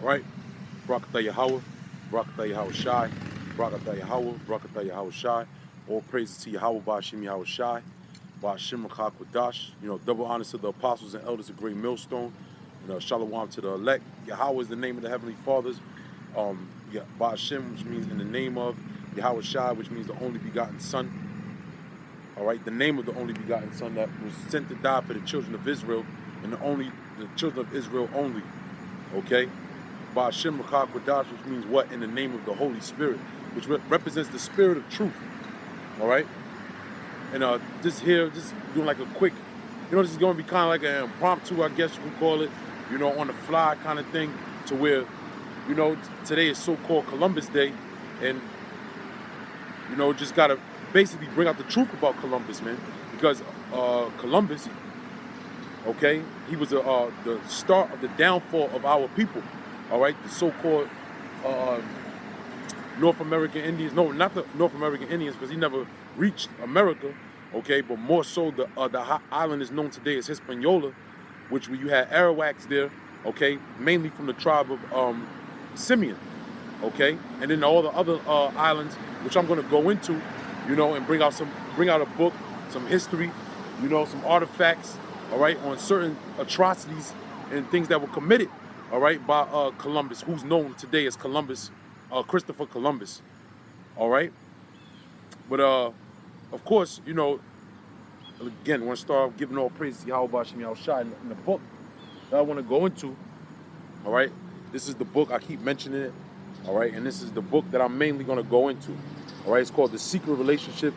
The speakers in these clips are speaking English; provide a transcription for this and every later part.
All right? Barakatah Yahweh, Barakatah Yahweh Shai, Barakatah Yahweh, Barakatah Yahweh Shai. All praises to Yahweh, Ba'ashim Yahweh Shai, Ba'ashim Rakha Kwadash. Double honors to the apostles and elders of Great Millstone. Shalom to the elect. Yahweh is the name of the Heavenly Fathers. Yeah, Ba'ashim, which means in the name of Yahweh Shai, which means the only begotten Son. All right, the name of the only begotten Son that was sent to die for the children of Israel, and the children of Israel only. Okay, by Hashem Rakha Kwadash, which means what? In the name of the Holy Spirit, which represents the Spirit of truth. All right, and just doing like a quick, this is going to be kind of like an impromptu, I guess you can call it, on the fly kind of thing, to where, today is so-called Columbus Day, and just gotta basically bring out the truth about Columbus, man, because Columbus, okay, he was the start of the downfall of our people. All right, the so-called North American Indians. No, not the North American Indians, because he never reached America. Okay, but more so the island is known today as Hispaniola, which you had Arawaks there. Okay, mainly from the tribe of Simeon. Okay, and then all the other islands, which I'm going to go into, and bring out a book, some history, some artifacts, all right, on certain atrocities and things that were committed, all right, by Columbus, who's known today as Christopher Columbus, all right. But of course, again, I want to start giving all praise to Yahweh Bashim Yahweh Shai in the book that I want to go into, all right. This is the book, I keep mentioning it, all right, and this is the book that I'm mainly going to go into, all right. It's called The Secret Relationship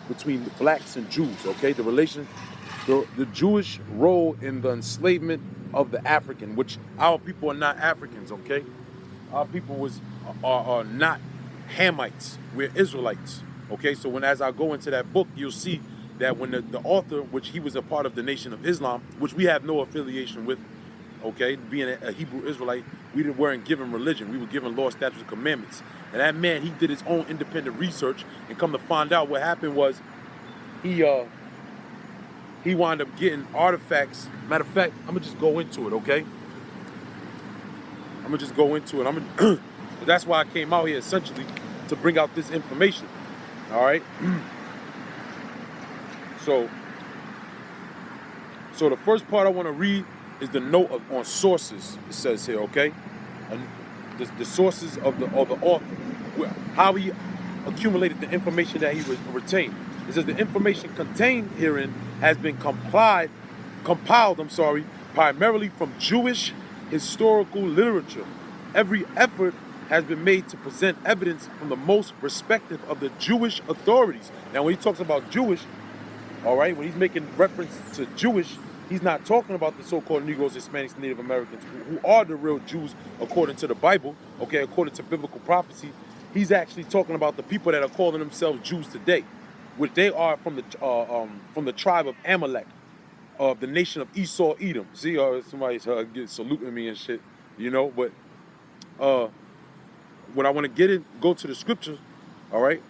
Between the Blacks and Jews, okay. The Jewish role in the enslavement of the African, which our people are not Africans, okay. Our people are not Hamites, we're Israelites, okay. So as I go into that book, you'll see that when the author, which he was a part of the Nation of Islam, which we have no affiliation with, okay, being a Hebrew Israelite, we weren't given religion. We were given law, statutes, and commandments. And that man, he did his own independent research, and come to find out what happened was he wound up getting artifacts. Matter of fact, I'm gonna just go into it, okay? I'm gonna just go into it. That's why I came out here essentially to bring out this information. All right. So the first part I want to read is the note on sources. It says here, okay, and the sources of the author, how he accumulated the information that he retained. It says the information contained herein has been compiled, primarily from Jewish historical literature. Every effort has been made to present evidence from the most respected of the Jewish authorities. Now, when he talks about Jewish, all right, when he's making reference to Jewish, he's not talking about the so-called Negroes, Hispanics, Native Americans, who are the real Jews according to the Bible, okay, according to biblical prophecy. He's actually talking about the people that are calling themselves Jews today, which they are from the tribe of Amalek, of the nation of Esau, Edom. See, somebody's saluting me and shit, but when I want to go to the scriptures, all right,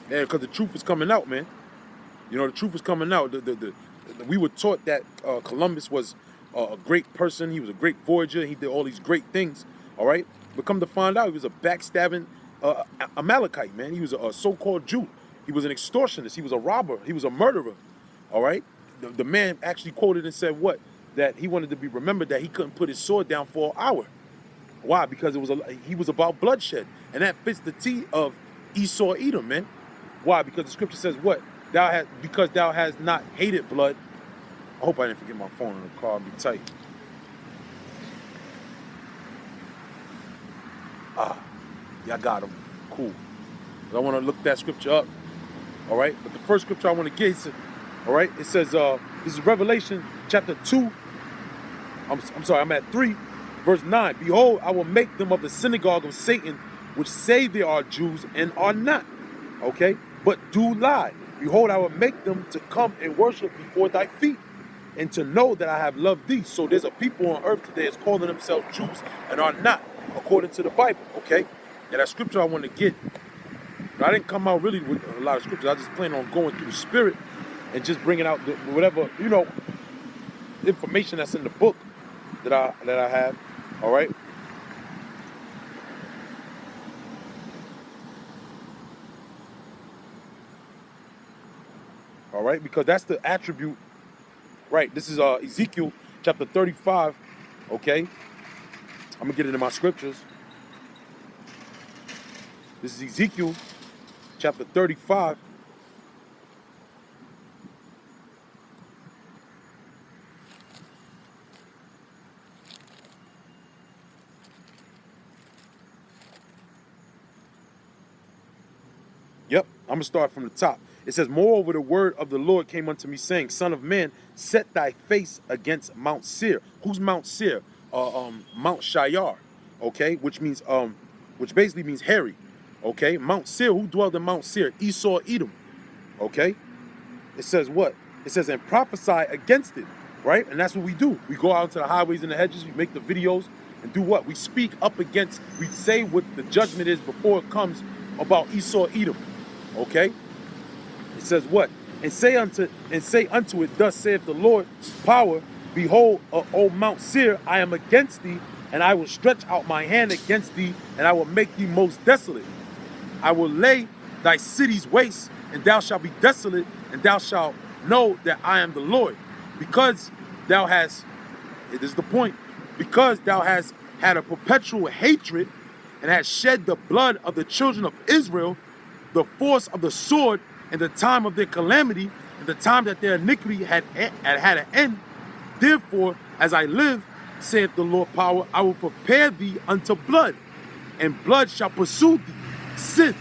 yeah, because the truth is coming out, man. The truth is coming out. We were taught that Columbus was a great person. He was a great voyager. He did all these great things, all right? But come to find out, he was a backstabbing Amalekite, man. He was a so-called Jew. He was an extortionist. He was a robber. He was a murderer, all right? The man actually quoted and said what? That he wanted to be remembered that he couldn't put his sword down for an hour. Why? Because he was about bloodshed. And that fits the T of Esau, Edom, man. Why? Because the scripture says what? Because thou hast not hated blood. I hope I didn't forget my phone in the car. I'll be tight. Yeah, I got him. Cool. I want to look that scripture up. All right. But the first scripture I want to get, all right, it says, this is Revelation chapter 2. I'm sorry, I'm at 3, verse 9. Behold, I will make them of the synagogue of Satan, which say they are Jews and are not. Okay. But do lie. Behold, I will make them to come and worship before thy feet, and to know that I have loved thee. So there's a people on earth today that's calling themselves Jews and are not, according to the Bible, okay? And that scripture I want to get. I didn't come out really with a lot of scriptures. I just plan on going through the spirit and just bringing out whatever, information that's in the book that I have, All right. All right, because that's the attribute. Right. This is Ezekiel chapter 35. Okay. I'm gonna get it in my scriptures. This is Ezekiel chapter 35. Yep, I'm going to start from the top. It says, moreover, the word of the Lord came unto me, saying, Son of man, set thy face against Mount Seir. Who's Mount Seir? Mount Shiar, okay, which basically means hairy, okay? Mount Seir, who dwelled in Mount Seir? Esau, Edom, okay? It says what? It says, and prophesy against it, right? And that's what we do. We go out into the highways and the hedges, we make the videos, and do what? We speak up against, we say what the judgment is before it comes about Esau, Edom. Okay, it says what? And say unto it, thus saith the Lord power, behold, O Mount Seir, I am against thee, and I will stretch out my hand against thee, and I will make thee most desolate. I will lay thy cities waste, and thou shalt be desolate, and thou shalt know that I am the Lord. Because thou hast, it is the point, because thou hast had a perpetual hatred, and hast shed the blood of the children of Israel, the force of the sword, in the time of their calamity, in the time that their iniquity had an end. Therefore, as I live, saith the Lord power, I will prepare thee unto blood, and blood shall pursue thee. Sith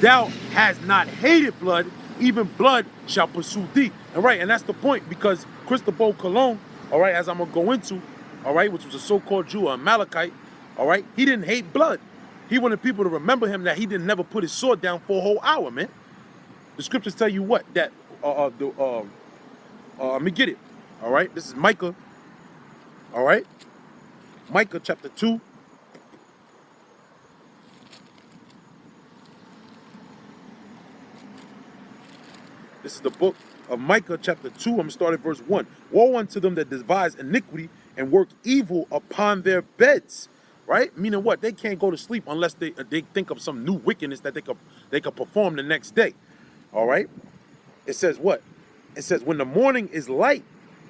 thou hast not hated blood, even blood shall pursue thee. And right, and that's the point, because Cristobal Colon, all right, as I'm gonna go into, all right, which was a so-called Jew, a Amalekite, all right, he didn't hate blood. He wanted people to remember him that he didn't never put his sword down for a whole hour, man. The scriptures tell you what? That, let me get it. All right, this is Micah. All right, Micah chapter 2. This is the book of Micah chapter 2. I'm going to start at verse 1. Woe unto them that devise iniquity and work evil upon their beds. Right? Meaning what? They can't go to sleep unless they think of some new wickedness that they could perform the next day. All right? It says what? It says, when the morning is light,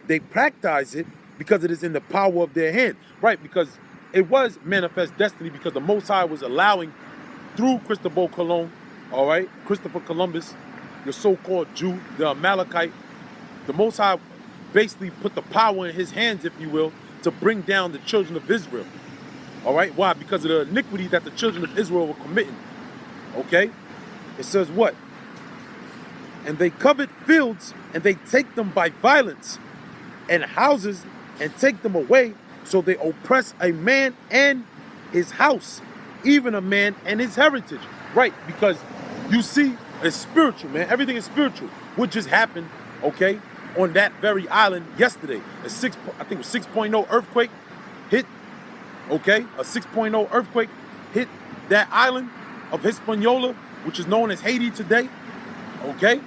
they practice it because it is in the power of their hand. Right? Because it was manifest destiny, because the Most High was allowing, through Cristobal Colon, all right, Christopher Columbus, the so-called Jew, the Amalekite, the Most High basically put the power in his hands, if you will, to bring down the children of Israel. All right, why? Because of the iniquity that the children of Israel were committing. Okay, it says what? And they covet fields, and they take them by violence, and houses, and take them away. So they oppress a man and his house, even a man and his heritage. Right, because you see, it's spiritual, man. Everything is spiritual. What just happened, okay, on that very island yesterday? I think it was 6.0 earthquake hit. Okay, a 6.0 earthquake hit that island of Hispaniola, which is known as Haiti today. Okay.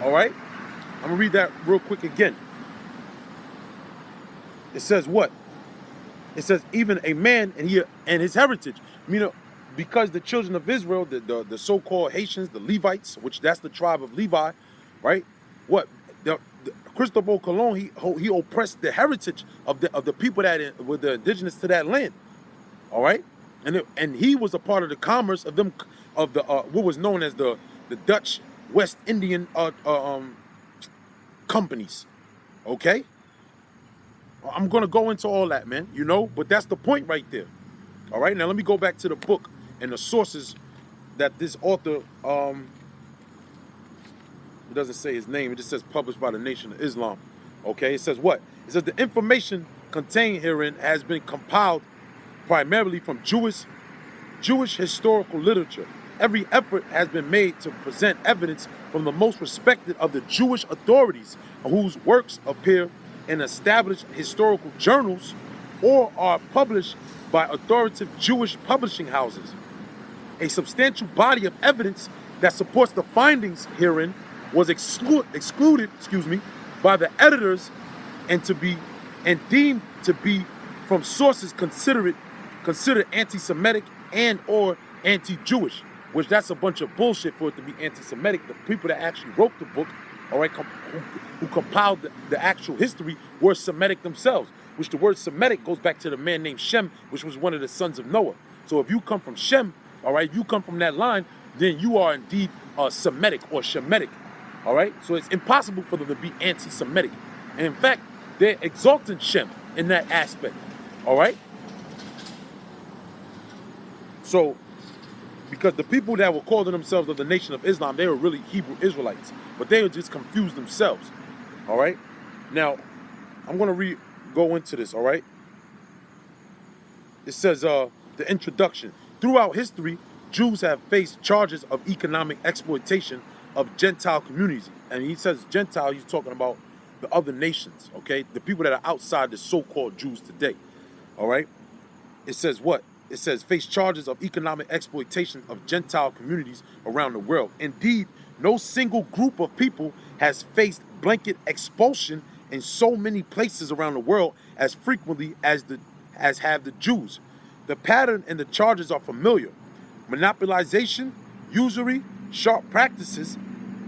All right. I'm going to read that real quick again. It says what? It says, even a man and his heritage. Meaning, because the children of Israel, the so-called Haitians, the Levites, which that's the tribe of Levi, right? What? Cristobal Colon, he oppressed the heritage of the people that were the indigenous to that land. All right, and he was a part of the commerce of them, of the what was known as the Dutch West Indian companies. Okay, I'm gonna go into all that, man. You know, but that's the point right there. All right, now let me go back to the book and the sources that this author it doesn't say his name, it just says published by the Nation of Islam. Okay, it says what? It says the information contained herein has been compiled primarily from Jewish historical literature. Every effort has been made to present evidence from the most respected of the Jewish authorities, whose works appear in established historical journals or are published by authoritative Jewish publishing houses. A substantial body of evidence that supports the findings herein was excluded by the editors and to be and deemed to be from sources considered anti-Semitic and or anti-Jewish, which that's a bunch of bullshit for it to be anti-Semitic. The people that actually wrote the book, all right, who compiled the actual history were Semitic themselves, which the word Semitic goes back to the man named Shem, which was one of the sons of Noah. So if you come from Shem, all right, you come from that line, then you are indeed Semitic or Shemitic, all right? So it's impossible for them to be anti-Semitic. And in fact, they're exalting Shem in that aspect, all right? So, because the people that were calling themselves of the Nation of Islam, they were really Hebrew Israelites, but they were just confused themselves, all right? Now, I'm going to go into this, all right? It says, the introduction. Throughout history, Jews have faced charges of economic exploitation of Gentile communities. And he says Gentile, he's talking about the other nations, okay? The people that are outside the so-called Jews today, all right? It says what? It says face charges of economic exploitation of Gentile communities around the world. Indeed, no single group of people has faced blanket expulsion in so many places around the world as frequently as have the Jews. The pattern and the charges are familiar. Monopolization, usury, sharp practices,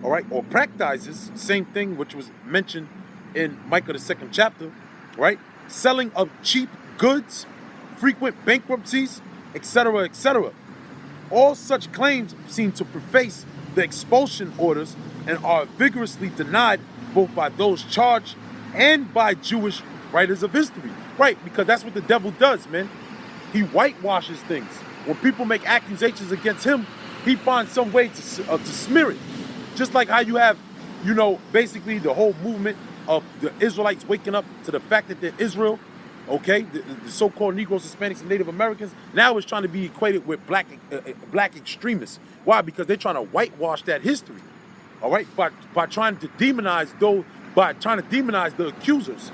all right, or practices, same thing which was mentioned in Micah the 2nd chapter, right? Selling of cheap goods, frequent bankruptcies, etc., etc. All such claims seem to preface the expulsion orders and are vigorously denied both by those charged and by Jewish writers of history. Right, because that's what the devil does, man. He whitewashes things. When people make accusations against him, he finds some way to smear it. Just like how you have, you know, basically the whole movement of the Israelites waking up to the fact that they're Israel, okay? The so-called Negroes, Hispanics, and Native Americans, now it's trying to be equated with black extremists. Why? Because they're trying to whitewash that history, all right? By trying to demonize the accusers,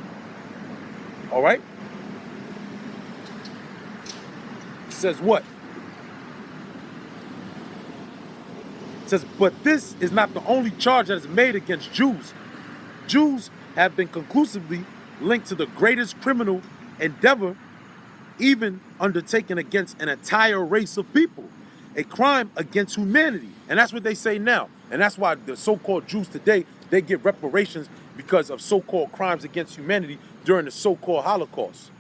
all right? It says what? It says, but this is not the only charge that is made against Jews. Jews have been conclusively linked to the greatest criminal endeavor even undertaken against an entire race of people, a crime against humanity. And that's what they say now. And that's why the so-called Jews today, they get reparations because of so-called crimes against humanity during the so-called Holocaust.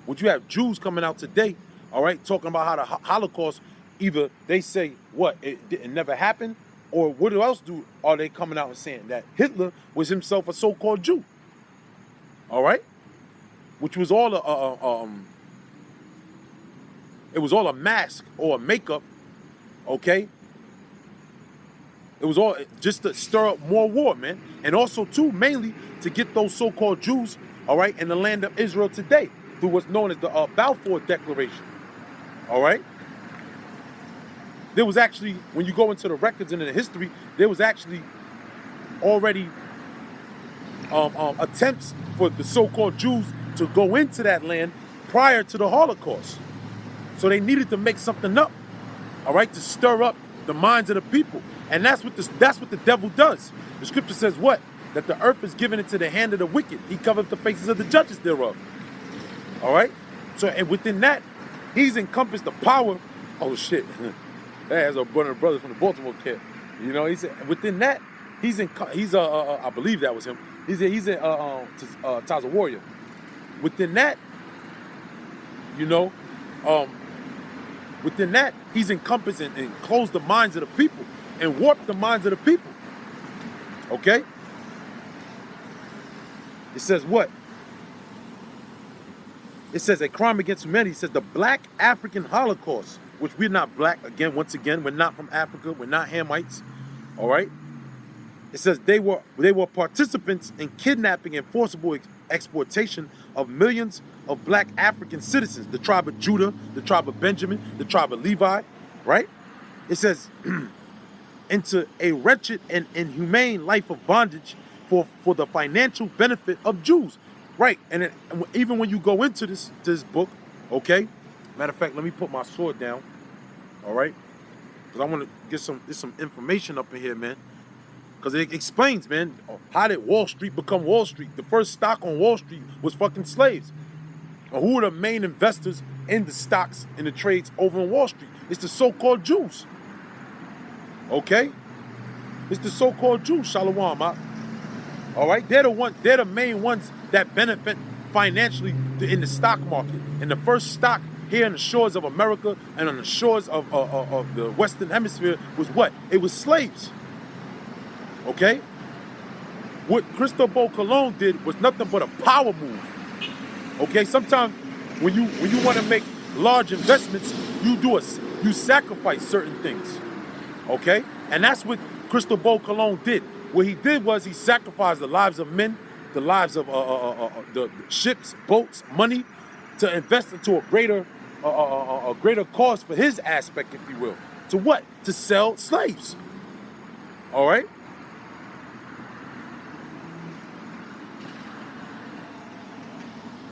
Would you have Jews coming out today, all right, talking about how the Holocaust, either they say, what, it never happened, or what else are they coming out and saying? That Hitler was himself a so-called Jew, all right? Which was all it was all a mask or a makeup, okay? It was all just to stir up more war, man. And also, too, mainly to get those so-called Jews, all right, in the land of Israel today through what's known as the Balfour Declaration, all right? There was actually, when you go into the records and in the history, there was actually already attempts for the so-called Jews to go into that land prior to the Holocaust. So they needed to make something up, all right, to stir up the minds of the people. And that's what the devil does. The scripture says what? That the earth is given into the hand of the wicked. He covered the faces of the judges thereof. All right? So, and within that, he's encompassed the power. Oh, shit. That's a brother from the Baltimore camp. You know, he said within that, I believe that was him. He's in Taza Warrior. Within that, you know, within that, he's encompassed and closed the minds of the people and warped the minds of the people. Okay? It says what? It says a crime against humanity. It says the Black African Holocaust, which we're not black. Again, once again, we're not from Africa. We're not Hamites. All right? It says they were participants in kidnapping and forcible exploitation of millions of black African citizens, the tribe of Judah, the tribe of Benjamin, the tribe of Levi, right? It says into a wretched and inhumane life of bondage for the financial benefit of Jews, right? And even when you go into this book, okay? Matter of fact, let me put my sword down, all right? Because I want to get some information up in here, man. Because it explains, man, how did Wall Street become Wall Street? The first stock on Wall Street was fucking slaves. And who are the main investors in the stocks, in the trades over on Wall Street? It's the so-called Jews. Okay? It's the so-called Jews, Shalom. All right? They're the main ones that benefit financially in the stock market. And the first stock here in the shores of America and on the shores of the Western Hemisphere was what? It was slaves. Okay? What Cristobal Colon did was nothing but a power move. Okay? Sometimes when you want to make large investments, you sacrifice certain things. Okay? And that's what Cristobal Colon did. What he did was he sacrificed the lives of men, the lives of the ships, boats, money, to invest into a greater cause for his aspect, if you will. To what? To sell slaves. All right?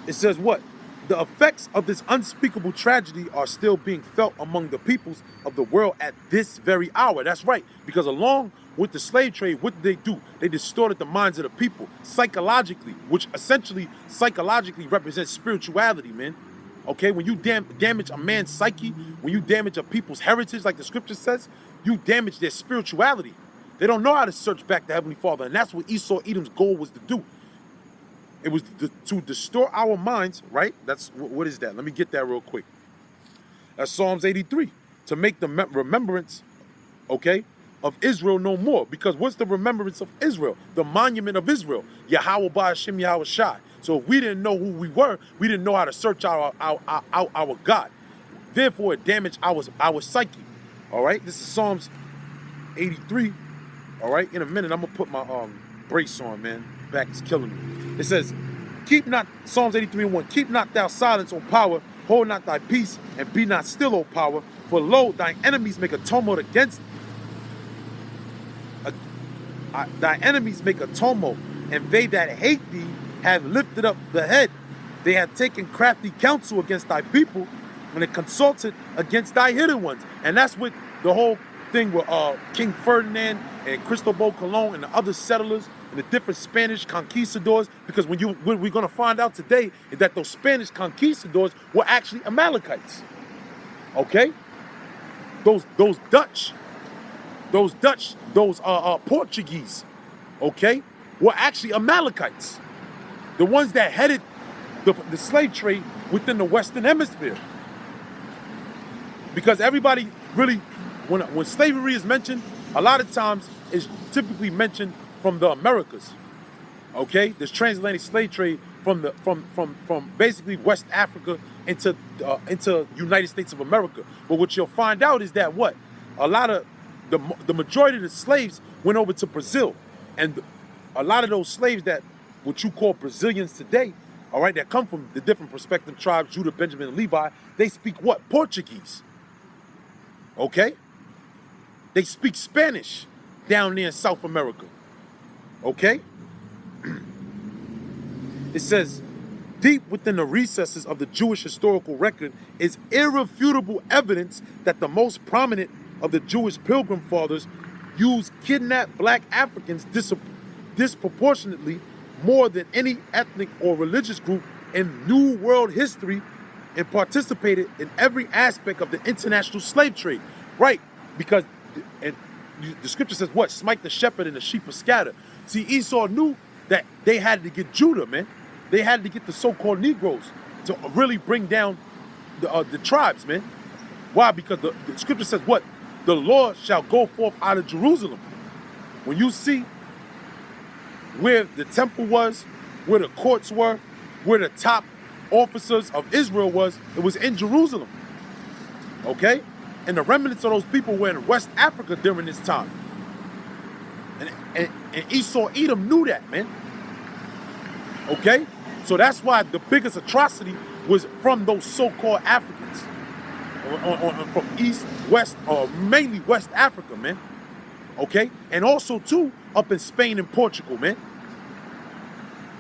It says what? The effects of this unspeakable tragedy are still being felt among the peoples of the world at this very hour. That's right, because along with the slave trade, what did they do? They distorted the minds of the people psychologically, which essentially psychologically represents spirituality, man. Okay, when you damage a man's psyche, when you damage a people's heritage, like the scripture says, you damage their spirituality. They don't know how to search back to Heavenly Father, and that's what Esau Edom's goal was to do. It was to distort our minds, right? That's what is that? Let me get that real quick. That's Psalms 83. To make the remembrance, okay, of Israel no more. Because what's the remembrance of Israel? The monument of Israel. Yahweh by Hashem Yahweh Shai. So if we didn't know who we were, we didn't know how to search our God. Therefore, it damaged our psyche. All right? This is Psalms 83. All right? In a minute, I'm going to put my brace on, man. Back is killing me. It says, keep not, Psalms 83:1, keep not thou silence, O power, hold not thy peace, and be not still, O power, for lo, thine enemies make a tumult against thy enemies make a tumult, and they that hate thee have lifted up the head. They have taken crafty counsel against thy people, and they consulted against thy hidden ones. And that's what the whole thing with King Ferdinand and Cristobal Colon and the other settlers and the different Spanish conquistadors, because what we're going to find out today is that those Spanish conquistadors were actually Amalekites. Okay? Those Portuguese, okay, were actually Amalekites. The ones that headed the slave trade within the Western Hemisphere. Because everybody really, when slavery is mentioned, a lot of times it's typically mentioned from the Americas. Okay, this transatlantic slave trade from basically West Africa into United States of America. But what you'll find out is that what a lot of the majority of the slaves went over to Brazil, and a lot of those slaves that what you call Brazilians today, all right, that come from the different prospective tribes, Judah, Benjamin, and Levi, they speak what? Portuguese. Okay? They speak Spanish down there in South America. Okay? It says, deep within the recesses of the Jewish historical record is irrefutable evidence that the most prominent of the Jewish pilgrim fathers used kidnapped black Africans disproportionately more than any ethnic or religious group in New World history, and participated in every aspect of the international slave trade. Right, because the scripture says what? Smite the shepherd and the sheep are scattered. See, Esau knew that they had to get Judah, man. They had to get the so-called Negroes to really bring down the tribes, man. Why? Because the scripture says what? The Lord shall go forth out of Jerusalem. When you see where the temple was, where the courts were, where the top officers of Israel was, it was in Jerusalem. Okay? And the remnants of those people were in West Africa during this time. And Esau Edom knew that, man. Okay? So that's why the biggest atrocity was from those so-called Africans. From East, West, or mainly West Africa, man. Okay? And also, too, up in Spain and Portugal, man.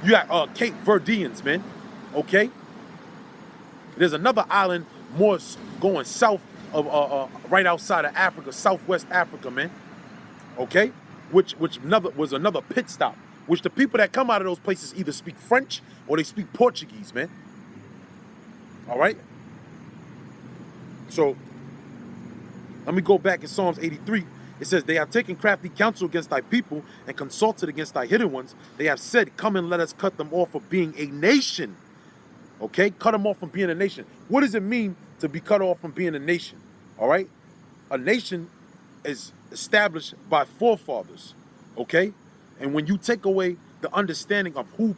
You got Cape Verdeans, man. Okay? There's another island more going south of right outside of Africa, Southwest Africa, man. Okay? which was another pit stop, which the people that come out of those places either speak French or they speak Portuguese, man. All right? So, let me go back in Psalms 83. It says, they have taken crafty counsel against thy people and consulted against thy hidden ones. They have said, come and let us cut them off from being a nation. Okay? Cut them off from being a nation. What does it mean to be cut off from being a nation? All right? A nation is established by forefathers. Okay? And when you take away the understanding of who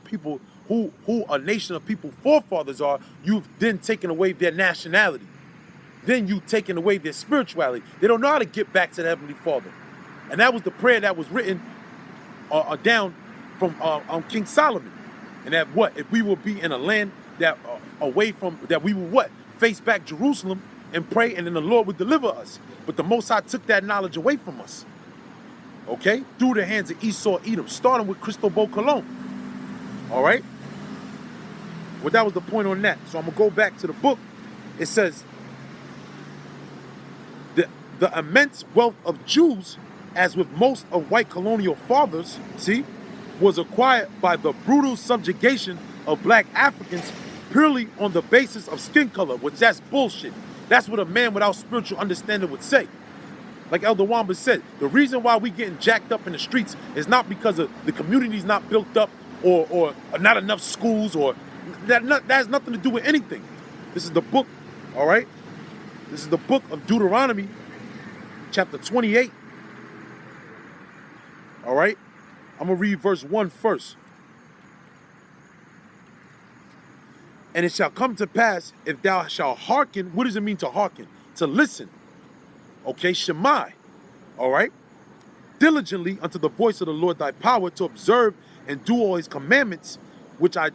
a nation of people forefathers are, you've then taken away their nationality. Then you taking away their spirituality. They don't know how to get back to the Heavenly Father. And that was the prayer that was written down from King Solomon. And that what? If we will be in a land that away from, that we will what? Face back Jerusalem and pray, and then the Lord would deliver us. But the Most High took that knowledge away from us. Okay? Through the hands of Esau, Edom, starting with Cristobal Colon. All right? Well, that was the point on that. So I'm going to go back to the book. It says, the immense wealth of Jews, as with most of white colonial fathers, see, was acquired by the brutal subjugation of black Africans purely on the basis of skin color, which that's bullshit. That's what a man without spiritual understanding would say. Like Elder Wamba said, the reason why we getting jacked up in the streets is not because of the community's not built up or not enough schools, or that has nothing to do with anything. This is the book, all right? This is the book of Deuteronomy, chapter 28. All right? I'm going to read verse 1 first. And it shall come to pass, if thou shalt hearken. What does it mean to hearken? To listen. Okay, Shemai. All right? Diligently unto the voice of the Lord thy power, to observe and do all his commandments, which I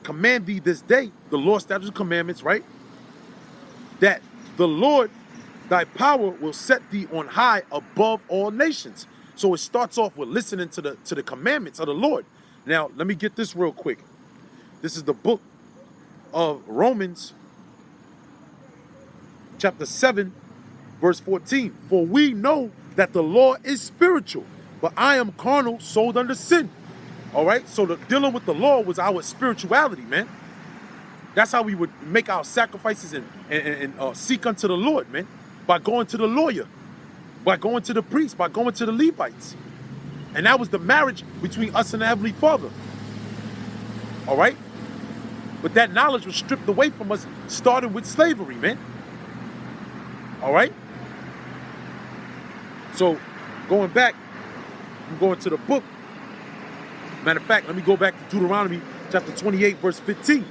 command thee this day. The Lord statutes and commandments, right? That the Lord thy power will set thee on high above all nations. So it starts off with listening to the commandments of the Lord. Now, let me get this real quick. This is the book of Romans, chapter 7, verse 14. For we know that the law is spiritual, but I am carnal, sold under sin. All right? So dealing with the law was our spirituality, man. That's how we would make our sacrifices and seek unto the Lord, man. By going to the lawyer, by going to the priest, by going to the Levites. And that was the marriage between us and the Heavenly Father. All right? But that knowledge was stripped away from us, starting with slavery, man. All right? So, going back, I'm going to the book. Matter of fact, let me go back to Deuteronomy chapter 28, verse 15.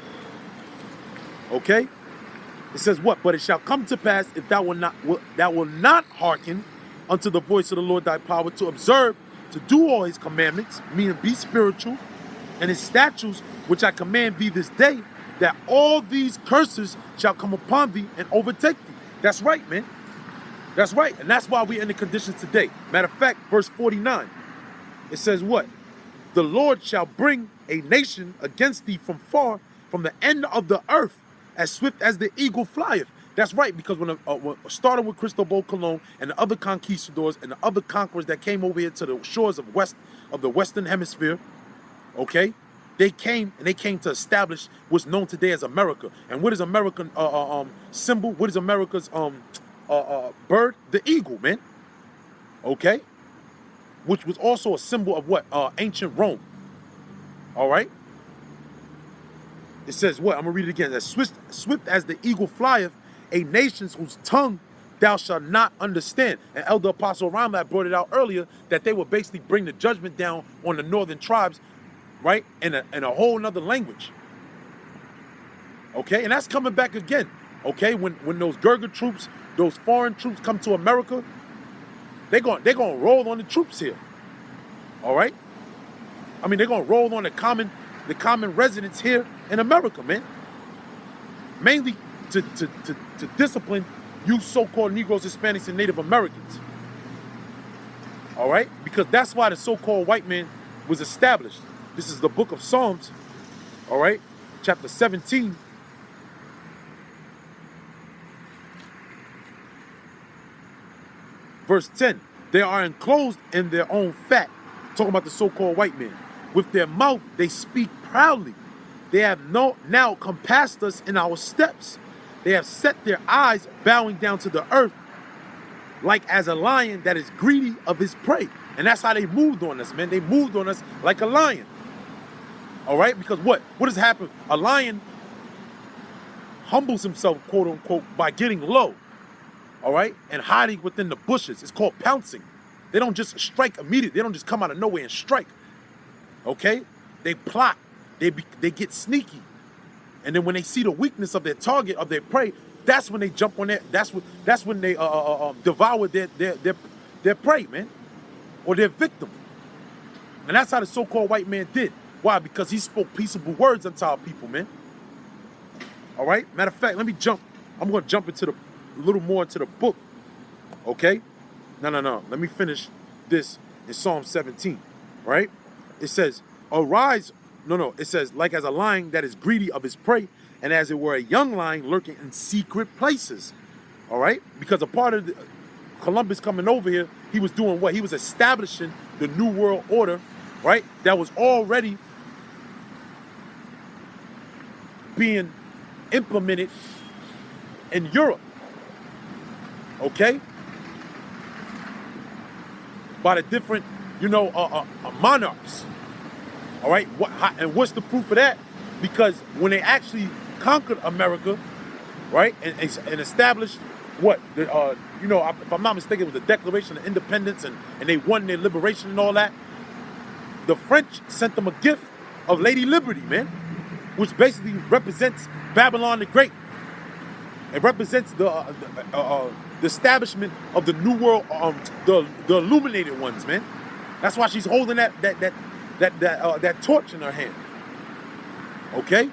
Okay? It says what? But it shall come to pass, if thou will not hearken unto the voice of the Lord thy power, to observe, to do all his commandments, meaning be spiritual, and his statutes, which I command thee this day, that all these curses shall come upon thee and overtake thee. That's right, man. That's right. And that's why we're in the conditions today. Matter of fact, verse 49, it says what? The Lord shall bring a nation against thee from far, from the end of the earth, as swift as the eagle flieth. That's right, because when started with Cristobal Colon and the other conquistadors and the other conquerors that came over here to the shores of the Western Hemisphere, okay, they came to establish what's known today as America. And what is American symbol? What is America's bird? The eagle, man. Okay, which was also a symbol of what? Ancient Rome. All right. It says what? I'm going to read it again. As swift as the eagle flieth, a nation whose tongue thou shalt not understand. And Elder Apostle Ramlad brought it out earlier that they would basically bring the judgment down on the northern tribes, right? In a whole nother language. Okay? And that's coming back again. Okay? When those Gurkha troops, those foreign troops come to America, they're gonna roll on the troops here. All right? I mean, they're gonna roll on the common residents here in America, man. Mainly to discipline you so-called Negroes, Hispanics, and Native Americans. All right? Because that's why the so-called white man was established. This is the book of Psalms, all right? Chapter 17. Verse 10. They are enclosed in their own fat, talking about the so-called white man. With their mouth, they speak proudly. They have now compassed us in our steps. They have set their eyes bowing down to the earth, like as a lion that is greedy of his prey. And that's how they moved on us, man. They moved on us like a lion. All right? Because what has happened? A lion humbles himself, quote unquote, by getting low. All right? And hiding within the bushes. It's called pouncing. They don't just strike immediately. They don't just come out of nowhere and strike. Okay? They plot. They get sneaky. And then when they see the weakness of their target, of their prey, that's when they jump on that. That's when they devour their prey, man, or their victim. And that's how the so-called white man did. Why? Because he spoke peaceable words unto our people, man. All right. Matter of fact, let me jump. I'm gonna jump into a little more into the book. Okay. No. Let me finish this in Psalm 17. Right. It says, "Arise." No. It says, "Like as a lion that is greedy of his prey, and as it were a young lion lurking in secret places." All right? Because a part of Columbus coming over here, he was doing what? He was establishing the New World Order, right? That was already being implemented in Europe. Okay? By the different, monarchs. All right? And what's the proof of that? Because when they actually conquered America, right, and established what, if I'm not mistaken, it was the Declaration of Independence, and they won their liberation and all that. The French sent them a gift of Lady Liberty, man, which basically represents Babylon the Great. It represents the establishment of the New World, the illuminated ones, man. That's why she's holding that torch in her hand. Okay?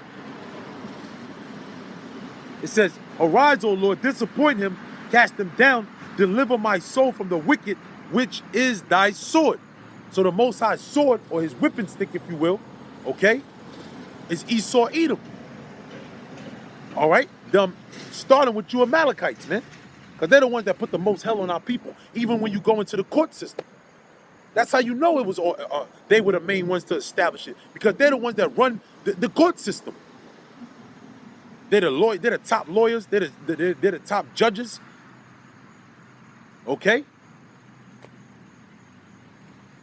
It says, "Arise, O Lord, disappoint him, cast him down, deliver my soul from the wicked, which is thy sword." So the Most High's sword, or his whipping stick, if you will, okay, is Esau Edom. All right? Starting with you Amalekites, man. Because they're the ones that put the most hell on our people, even when you go into the court system. That's how you know it was. They were the main ones to establish it, because they're the ones that run the court system. They're the top lawyers. They're the top judges. Okay.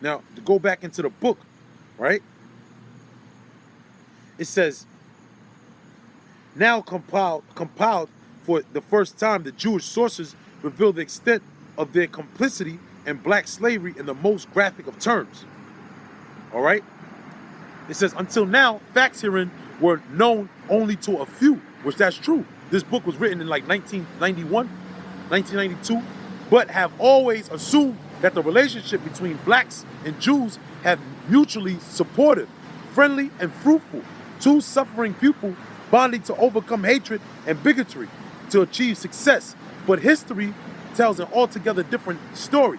Now to go back into the book, right? It says, "Now compiled for the first time, the Jewish sources reveal the extent of their complicity in black slavery in the most graphic of terms." All right? It says, "Until now, facts herein were known only to a few," which that's true. This book was written in like 1991, 1992, but have always assumed that the relationship between blacks and Jews have mutually supportive, friendly, and fruitful. Two suffering people bonding to overcome hatred and bigotry to achieve success. But history tells an altogether different story.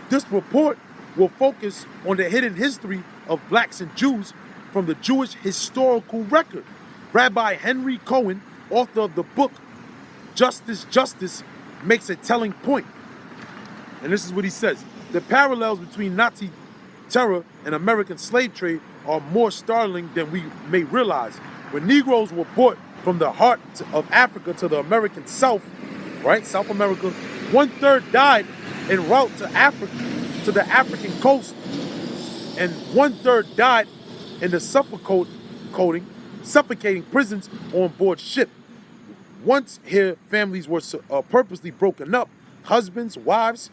This report will focus on the hidden history of blacks and Jews from the Jewish historical record. Rabbi Henry Cohen, author of the book Justice, makes a telling point. And this is what he says: "The parallels between Nazi terror and American slave trade are more startling than we may realize. When Negroes were brought from the heart of Africa to the American South, right, South America, 1/3 died en route to Africa, to the African coast, and 1/3 died in the suffocating prisons on board ship. Once here, families were purposely broken up. Husbands, wives,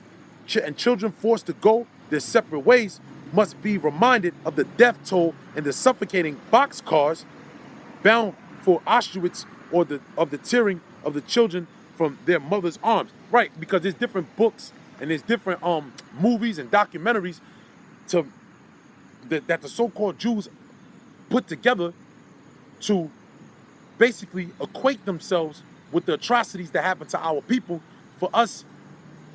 and children forced to go their separate ways must be reminded of the death toll in the suffocating boxcars bound for Auschwitz, or of the tearing of the children from their mother's arms." Right, because there's different books and there's different movies and documentaries that the so-called Jews put together to basically equate themselves with the atrocities that happen to our people, for us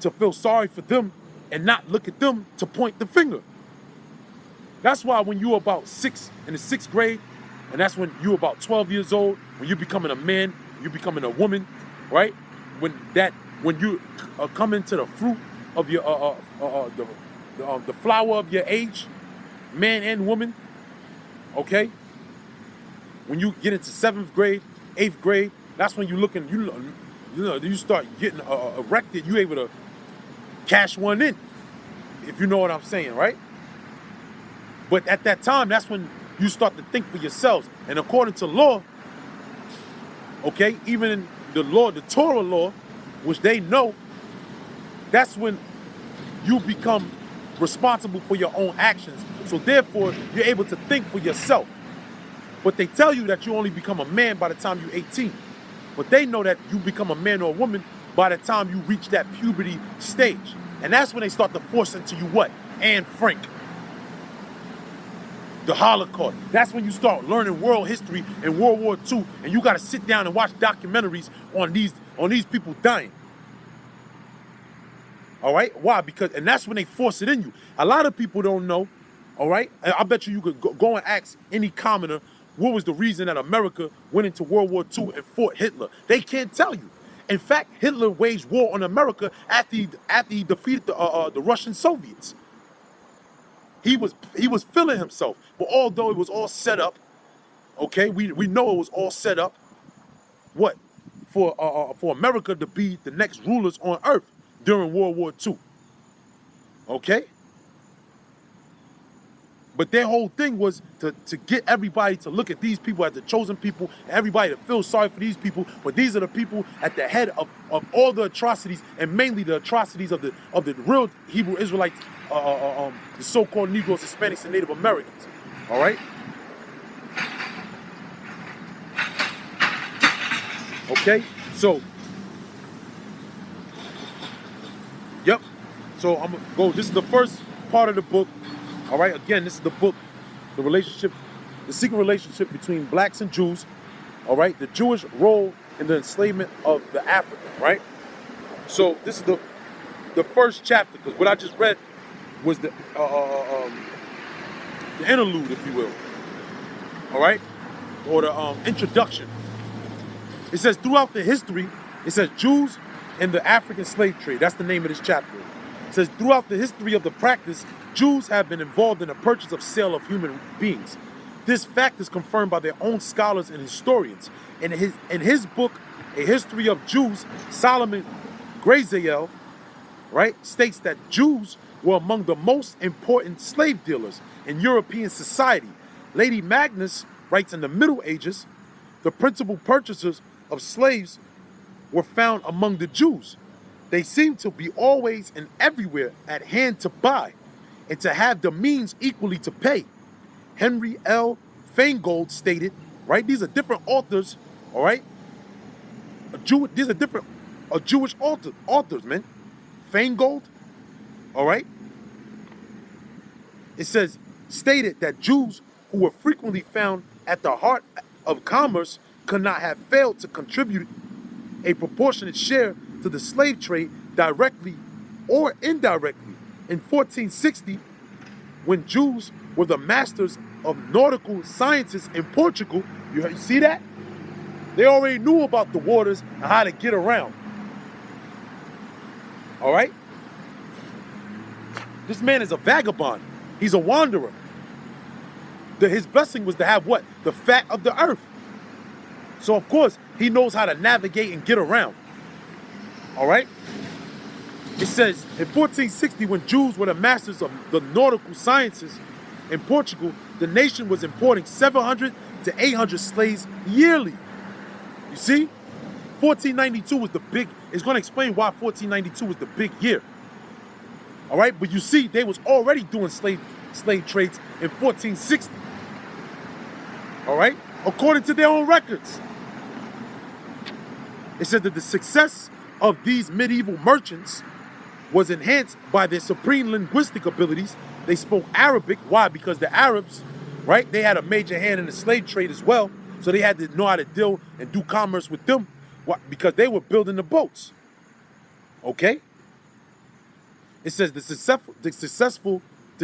to feel sorry for them and not look at them to point the finger. That's why when you're about in the sixth grade, and that's when you're about 12 years old, when you're becoming a man, you're becoming a woman, right? When you come into the fruit of your the flower of your age, man and woman, okay? When you get into 7th grade, 8th grade, that's when you start getting erected. You able to cash one in, if you know what I'm saying, right? But at that time, that's when you start to think for yourselves. And according to law, okay, even in the law, the Torah law, which they know, that's when you become responsible for your own actions. So therefore, you're able to think for yourself. But they tell you that you only become a man by the time you're 18. But they know that you become a man or a woman by the time you reach that puberty stage. And that's when they start to force into you what? Anne Frank. The Holocaust. That's when you start learning world history and World War II, and you got to sit down and watch documentaries on these people dying. All right? Why? And that's when they force it in you. A lot of people don't know, all right? I bet you could go and ask any commoner what was the reason that America went into World War II and fought Hitler. They can't tell you. In fact, Hitler waged war on America after he defeated the Russian Soviets. He was feeling himself. But although it was all set up, okay, we know it was all set up, what? For America to be the next rulers on earth during World War II. Okay? But their whole thing was to get everybody to look at these people as the chosen people, and everybody to feel sorry for these people. But these are the people at the head of all the atrocities, and mainly the atrocities of the real Hebrew Israelites, the so-called Negroes, Hispanics, and Native Americans. All right? Okay? So, yep. So I'm gonna go. This is the first part of the book. All right, again, this is the book, the secret relationship between blacks and Jews. All right, the Jewish role in the enslavement of the African, right? So this is the first chapter, because what I just read was the interlude, if you will. All right, or the introduction. It says throughout the history, it says Jews and the African slave trade. That's the name of this chapter. It says throughout the history of the practice, Jews have been involved in the purchase of sale of human beings. This fact is confirmed by their own scholars and historians. In his book, A History of Jews, Solomon Graziel, right, states that Jews were among the most important slave dealers in European society. Lady Magnus writes in the Middle Ages, the principal purchasers of slaves were found among the Jews. They seem to be always and everywhere at hand to buy, and to have the means equally to pay. Henry L. Feingold stated, right? These are different authors, all right? These are different Jewish authors, man. Feingold, all right? It says, stated that Jews who were frequently found at the heart of commerce could not have failed to contribute a proportionate share to the slave trade directly or indirectly. In 1460, when Jews were the masters of nautical sciences in Portugal, you see that? They already knew about the waters and how to get around. All right? This man is a vagabond. He's a wanderer. His blessing was to have what? The fat of the earth. So, of course, he knows how to navigate and get around. All right? It says, in 1460, when Jews were the masters of the nautical sciences in Portugal, the nation was importing 700 to 800 slaves yearly. You see? 1492 was the big, it's going to explain why 1492 was the big year. All right? But you see, they was already doing slave trades in 1460. All right? According to their own records. It said that the success of these medieval merchants was enhanced by their supreme linguistic abilities. They spoke Arabic. Why? Because the Arabs, right, they had a major hand in the slave trade as well. So they had to know how to deal and do commerce with them. Why? Because they were building the boats. Okay? It says the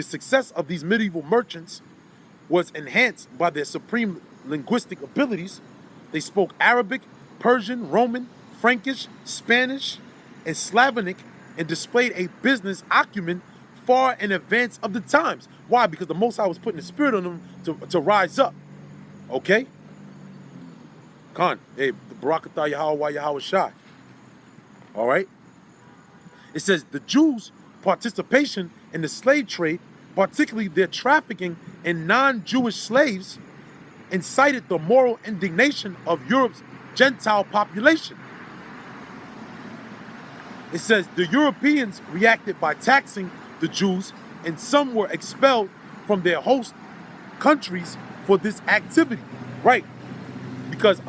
success of these medieval merchants was enhanced by their supreme linguistic abilities. They spoke Arabic, Persian, Roman, Frankish, Spanish, and Slavonic, and displayed a business acumen far in advance of the times. Why? Because the Most High was putting the spirit on them to rise up. Okay? Khan, hey, Barakatah Yahweh Shai. All right? It says the Jews' participation in the slave trade, particularly their trafficking in non-Jewish slaves, incited the moral indignation of Europe's Gentile population. It says the Europeans reacted by taxing the Jews, and some were expelled from their host countries for this activity. Right? Because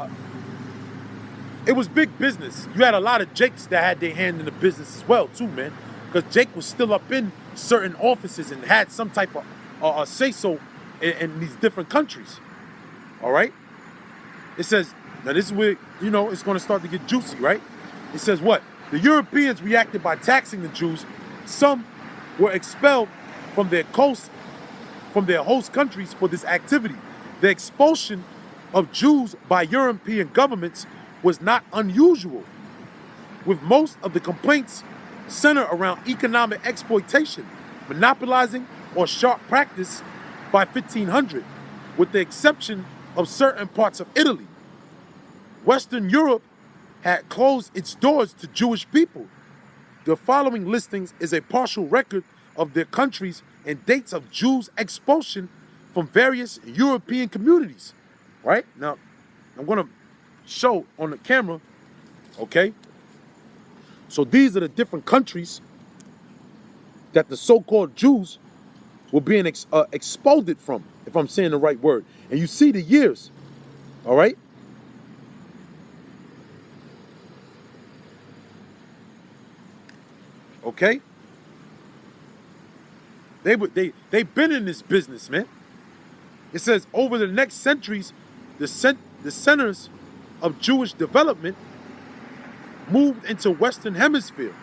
it was big business. You had a lot of Jakes that had their hand in the business as well, too, man. Because Jake was still up in certain offices and had some type of say-so in these different countries. All right? It says, now this is where, you know, it's going to start to get juicy, right? It says what? The Europeans reacted by taxing the Jews. Some were expelled from their host countries for this activity. The expulsion of Jews by European governments was not unusual, with most of the complaints centered around economic exploitation, monopolizing, or sharp practice by 1500, with the exception of certain parts of Italy. Western Europe had closed its doors to Jewish people. The following listings is a partial record of their countries and dates of Jews' expulsion from various European communities. Right? Now, I'm going to show on the camera, okay? So these are the different countries that the so-called Jews were being expelled from, if I'm saying the right word. And you see the years, all right? Okay? They've been in this business, man. It says over the next centuries, the centers of Jewish development moved into Western Hemisphere,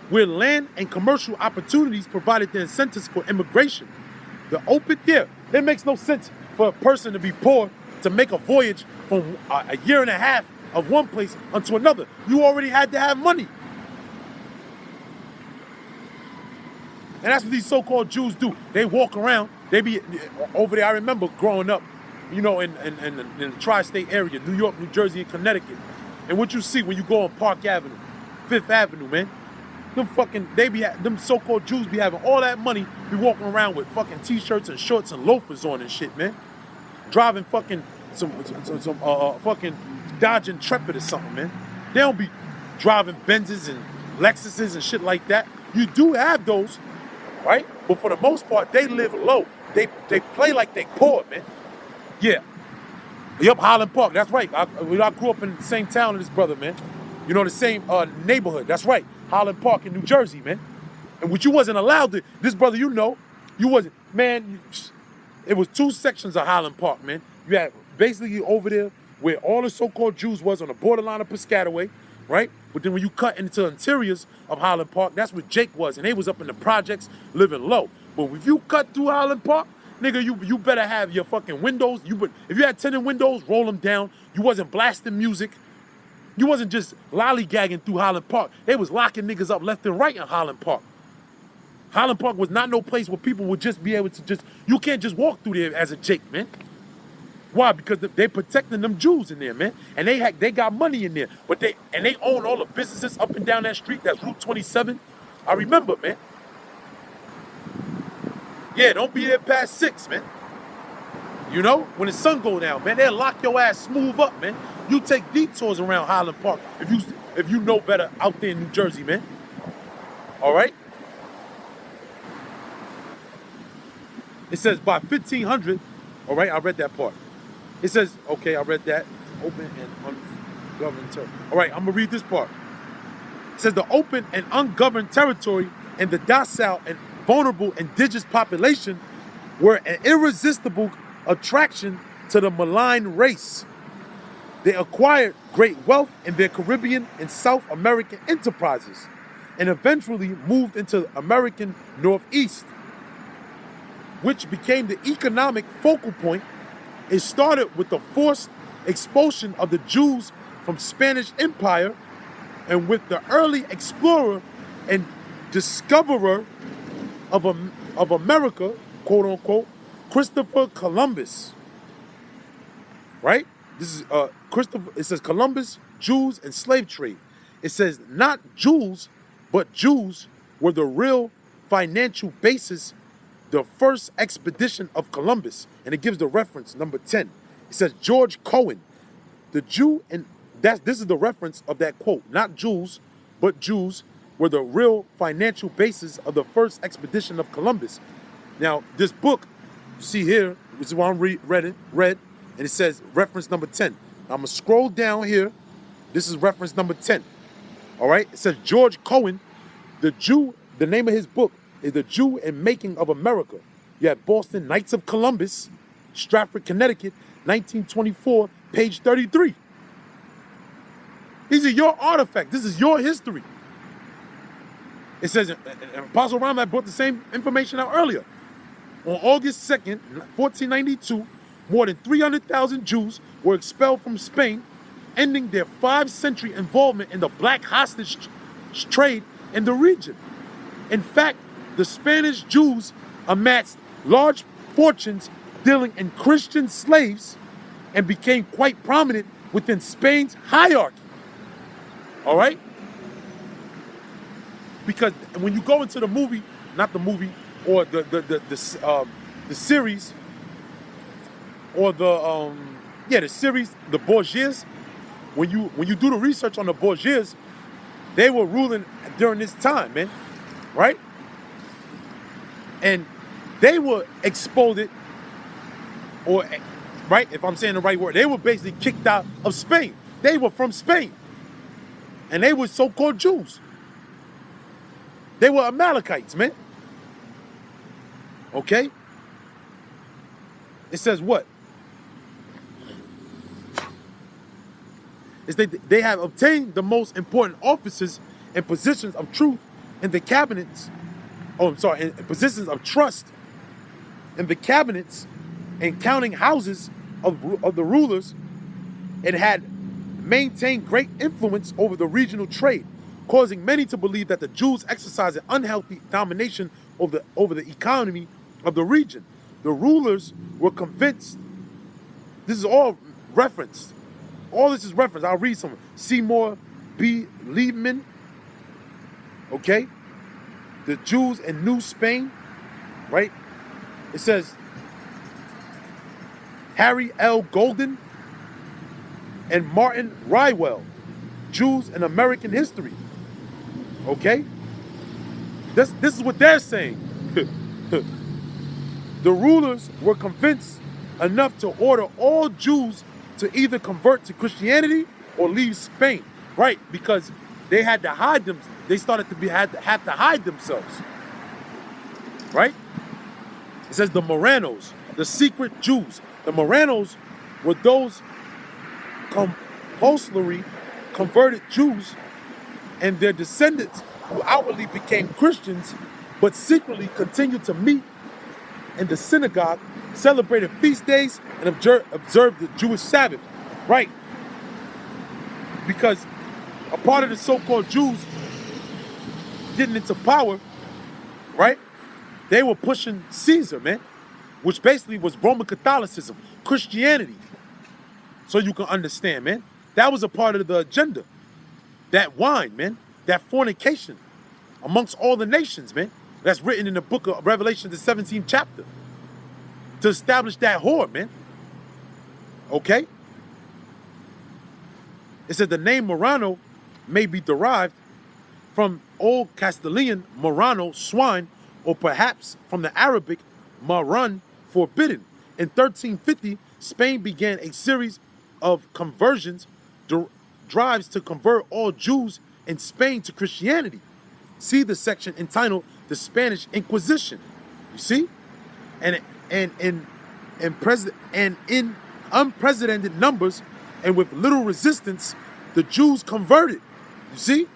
where land and commercial opportunities provided the incentives for immigration. It makes no sense for a person to be poor to make a voyage from a year and a half of one place unto another. You already had to have money. And that's what these so-called Jews do. They walk around, they be over there. I remember growing up, you know, in the tri-state area, New York, New Jersey, and Connecticut. And what you see when you go on Park Avenue, Fifth Avenue, man, them so-called Jews be having all that money, be walking around with fucking t-shirts and shorts and loafers on and shit, man. Driving fucking some fucking Dodge Intrepid or something, man. They don't be driving Benzes and Lexuses and shit like that. You do have those, right? But for the most part, they live low. They play like they poor, man. Yeah. Yup, Highland Park. That's right. I grew up in the same town as this brother, man. You know, the same neighborhood. That's right. Highland Park in New Jersey, man. And what you wasn't allowed to, this brother, you know, you wasn't, man, it was two sections of Highland Park, man. You had basically over there where all the so-called Jews was on the borderline of Piscataway, right? But then when you cut into the interiors of Highland Park, that's where Jake was. And they was up in the projects living low. But if you cut through Highland Park, nigga, you better have your fucking windows. If you had tinted windows, roll them down. You wasn't blasting music. You wasn't just lollygagging through Highland Park. They was locking niggas up left and right in Highland Park. Highland Park was not no place where people would just be able to you can't just walk through there as a Jake, man. Why? Because they protecting them Jews in there, man. And they got money in there. But they own all the businesses up and down that street. That's Route 27. I remember, man. Yeah, don't be there past 6, man. You know, when the sun go down, man, they'll lock your ass smooth up, man. You take detours around Highland Park if you know better out there in New Jersey, man. All right? It says by 1500, all right, I read that part. It says, okay, I read that. Open and ungoverned territory. All right, I'm going to read this part. It says the open and ungoverned territory and the docile and vulnerable indigenous population were an irresistible attraction to the maligned race. They acquired great wealth in their Caribbean and South American enterprises and eventually moved into American Northeast, which became the economic focal point. It started with the forced expulsion of the Jews from Spanish Empire and with the early explorer and discoverer of America, quote unquote, Christopher Columbus. Right? This is Christopher. It says Columbus, Jews, and slave trade. It says not Jews, but Jews were the real financial basis. The first expedition of Columbus, and it gives the reference number 10. It says George Cohen, the Jew, and this is the reference of that quote. Not Jews, but Jews were the real financial basis of the first expedition of Columbus. Now, this book, you see here, which is what I'm read, and it says reference number 10. I'm gonna scroll down here. This is reference number 10. All right, it says George Cohen, the Jew. The name of his book is The Jew and Making of America. You have Boston, Knights of Columbus, Stratford, Connecticut, 1924, page 33. These are your artifacts. This is your history. It says, Apostle Ramad brought the same information out earlier. On August 2nd, 1492, more than 300,000 Jews were expelled from Spain, ending their 5-century involvement in the black hostage trade in the region. In fact, the Spanish Jews amassed large fortunes dealing in Christian slaves and became quite prominent within Spain's hierarchy. All right? Because when you go into the movie, not the movie, or the series, or the series, the Borgias, when you do the research on the Borgias, they were ruling during this time, man, right? And they were exploded, or right, if I'm saying the right word, they were basically kicked out of Spain. They were from Spain, and they were so-called Jews. They were Amalekites, man. Okay? It says what? Is they have obtained the most important offices and positions of truth in the cabinets. In positions of trust in the cabinets and counting houses of the rulers. It had maintained great influence over the regional trade, causing many to believe that the Jews exercised an unhealthy domination over the economy of the region. The rulers were convinced. This is all referenced. All this is referenced. I'll read some. Seymour B. Liebman. Okay? The Jews in New Spain. Right? It says Harry L. Golden and Martin Rywell. Jews in American History. Okay? This is what they're saying. The rulers were convinced enough to order all Jews to either convert to Christianity or leave Spain, right? Because they had to hide them. They started to have to hide themselves, right? It says the Moranos, the secret Jews. The Moranos were those compulsory converted Jews and their descendants who outwardly became Christians but secretly continued to meet in the synagogue, celebrated feast days, and observed the Jewish Sabbath. Right? Because a part of the so-called Jews getting into power, right? They were pushing Caesar, man, which basically was Roman Catholicism, Christianity. So you can understand, man. That was a part of the agenda. That wine, man, that fornication amongst all the nations, man. That's written in the book of Revelation, the 17th chapter. To establish that whore, man. Okay? It said the name Morano may be derived from Old Castilian Morano, swine, or perhaps from the Arabic Maran, forbidden. In 1350, Spain began a series of conversions, drives to convert all Jews in Spain to Christianity. See the section entitled The Spanish Inquisition. You see? And in unprecedented numbers and with little resistance, the Jews converted. You see?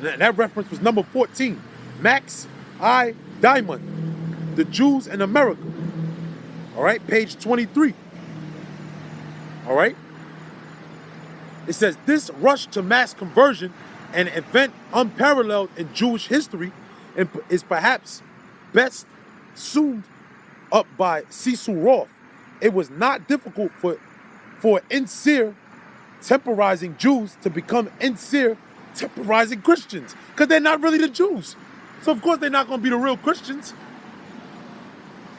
That reference was number 14. Max I. Diamond, The Jews in America. All right, page 23. All right? It says, this rush to mass conversion an event unparalleled in Jewish history and is perhaps best summed up by Cecil Roth. It was not difficult for insincere temporizing Jews to become insincere temporizing Christians, because they're not really the Jews. So of course they're not going to be the real Christians.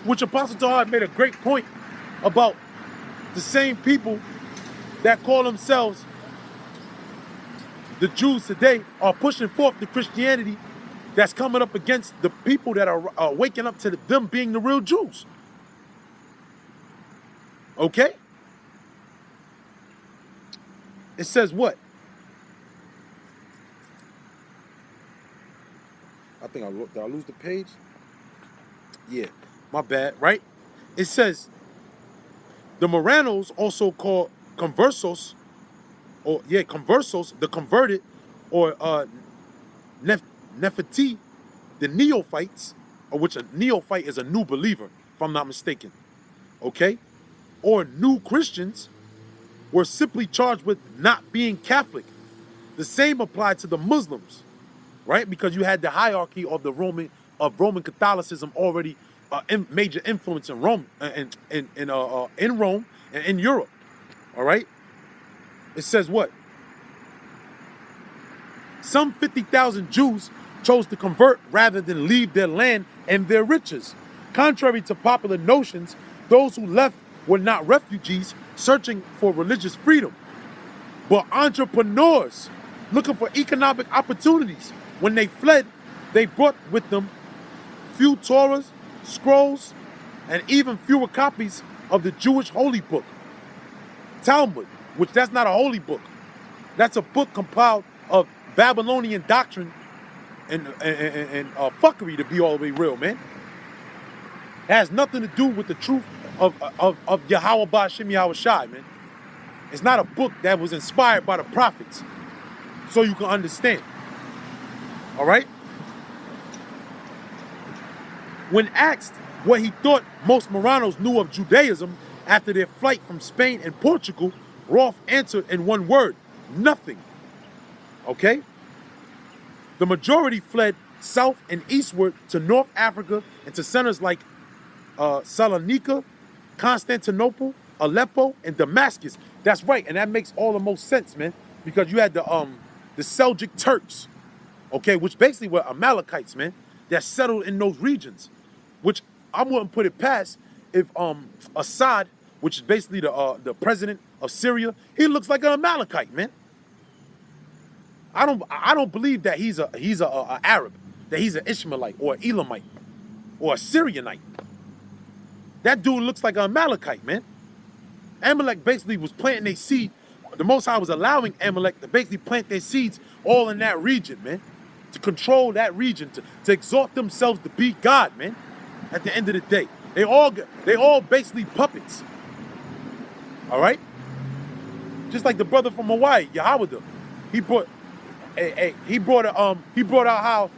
Which Apostle Tahar made a great point about the same people that call themselves the Jews today are pushing forth the Christianity that's coming up against the people that are waking up to them being the real Jews. Okay? It says what? I think did I lose the page? Yeah, my bad, right? It says the Moranos, also called conversos, conversos, the converted, or Nephiti, the neophytes, or which a neophyte is a new believer, if I'm not mistaken, okay? Or new Christians, were simply charged with not being Catholic. The same applied to the Muslims, right? Because you had the hierarchy of the Roman Catholicism already major influence in Rome, in Rome and in Europe. All right. It says what? Some 50,000 Jews chose to convert rather than leave their land and their riches. Contrary to popular notions, those who left were not refugees searching for religious freedom, but entrepreneurs looking for economic opportunities. When they fled, they brought with them few Torahs, scrolls, and even fewer copies of the Jewish holy book, Talmud, which that's not a holy book. That's a book compiled of Babylonian doctrine and fuckery, to be all the way real, man. It has nothing to do with the truth of Yahweh Ba'Shem Yahweh Shai, man. It's not a book that was inspired by the prophets, so you can understand. All right? When asked what he thought most Moranos knew of Judaism after their flight from Spain and Portugal, Roth answered in one word: nothing. Okay? The majority fled south and eastward to North Africa and to centers like Salonika, Constantinople, Aleppo, and Damascus. That's right, and that makes all the most sense, man, because you had the Seljuk Turks, okay, which basically were Amalekites, man, that settled in those regions, which I wouldn't put it past if Assad, which is basically the president of Syria, he looks like an Amalekite, man. I don't believe that he's a Arab, that he's an Ishmaelite or an Elamite or a Syrianite. That dude looks like an Amalekite, man. Amalek basically was planting their seed. The Most High was allowing Amalek to basically plant their seeds all in that region, man, to control that region, to exalt themselves to be God, man. At the end of the day, they all basically puppets. All right, just like the brother from Hawaii, Yahweh, he brought out how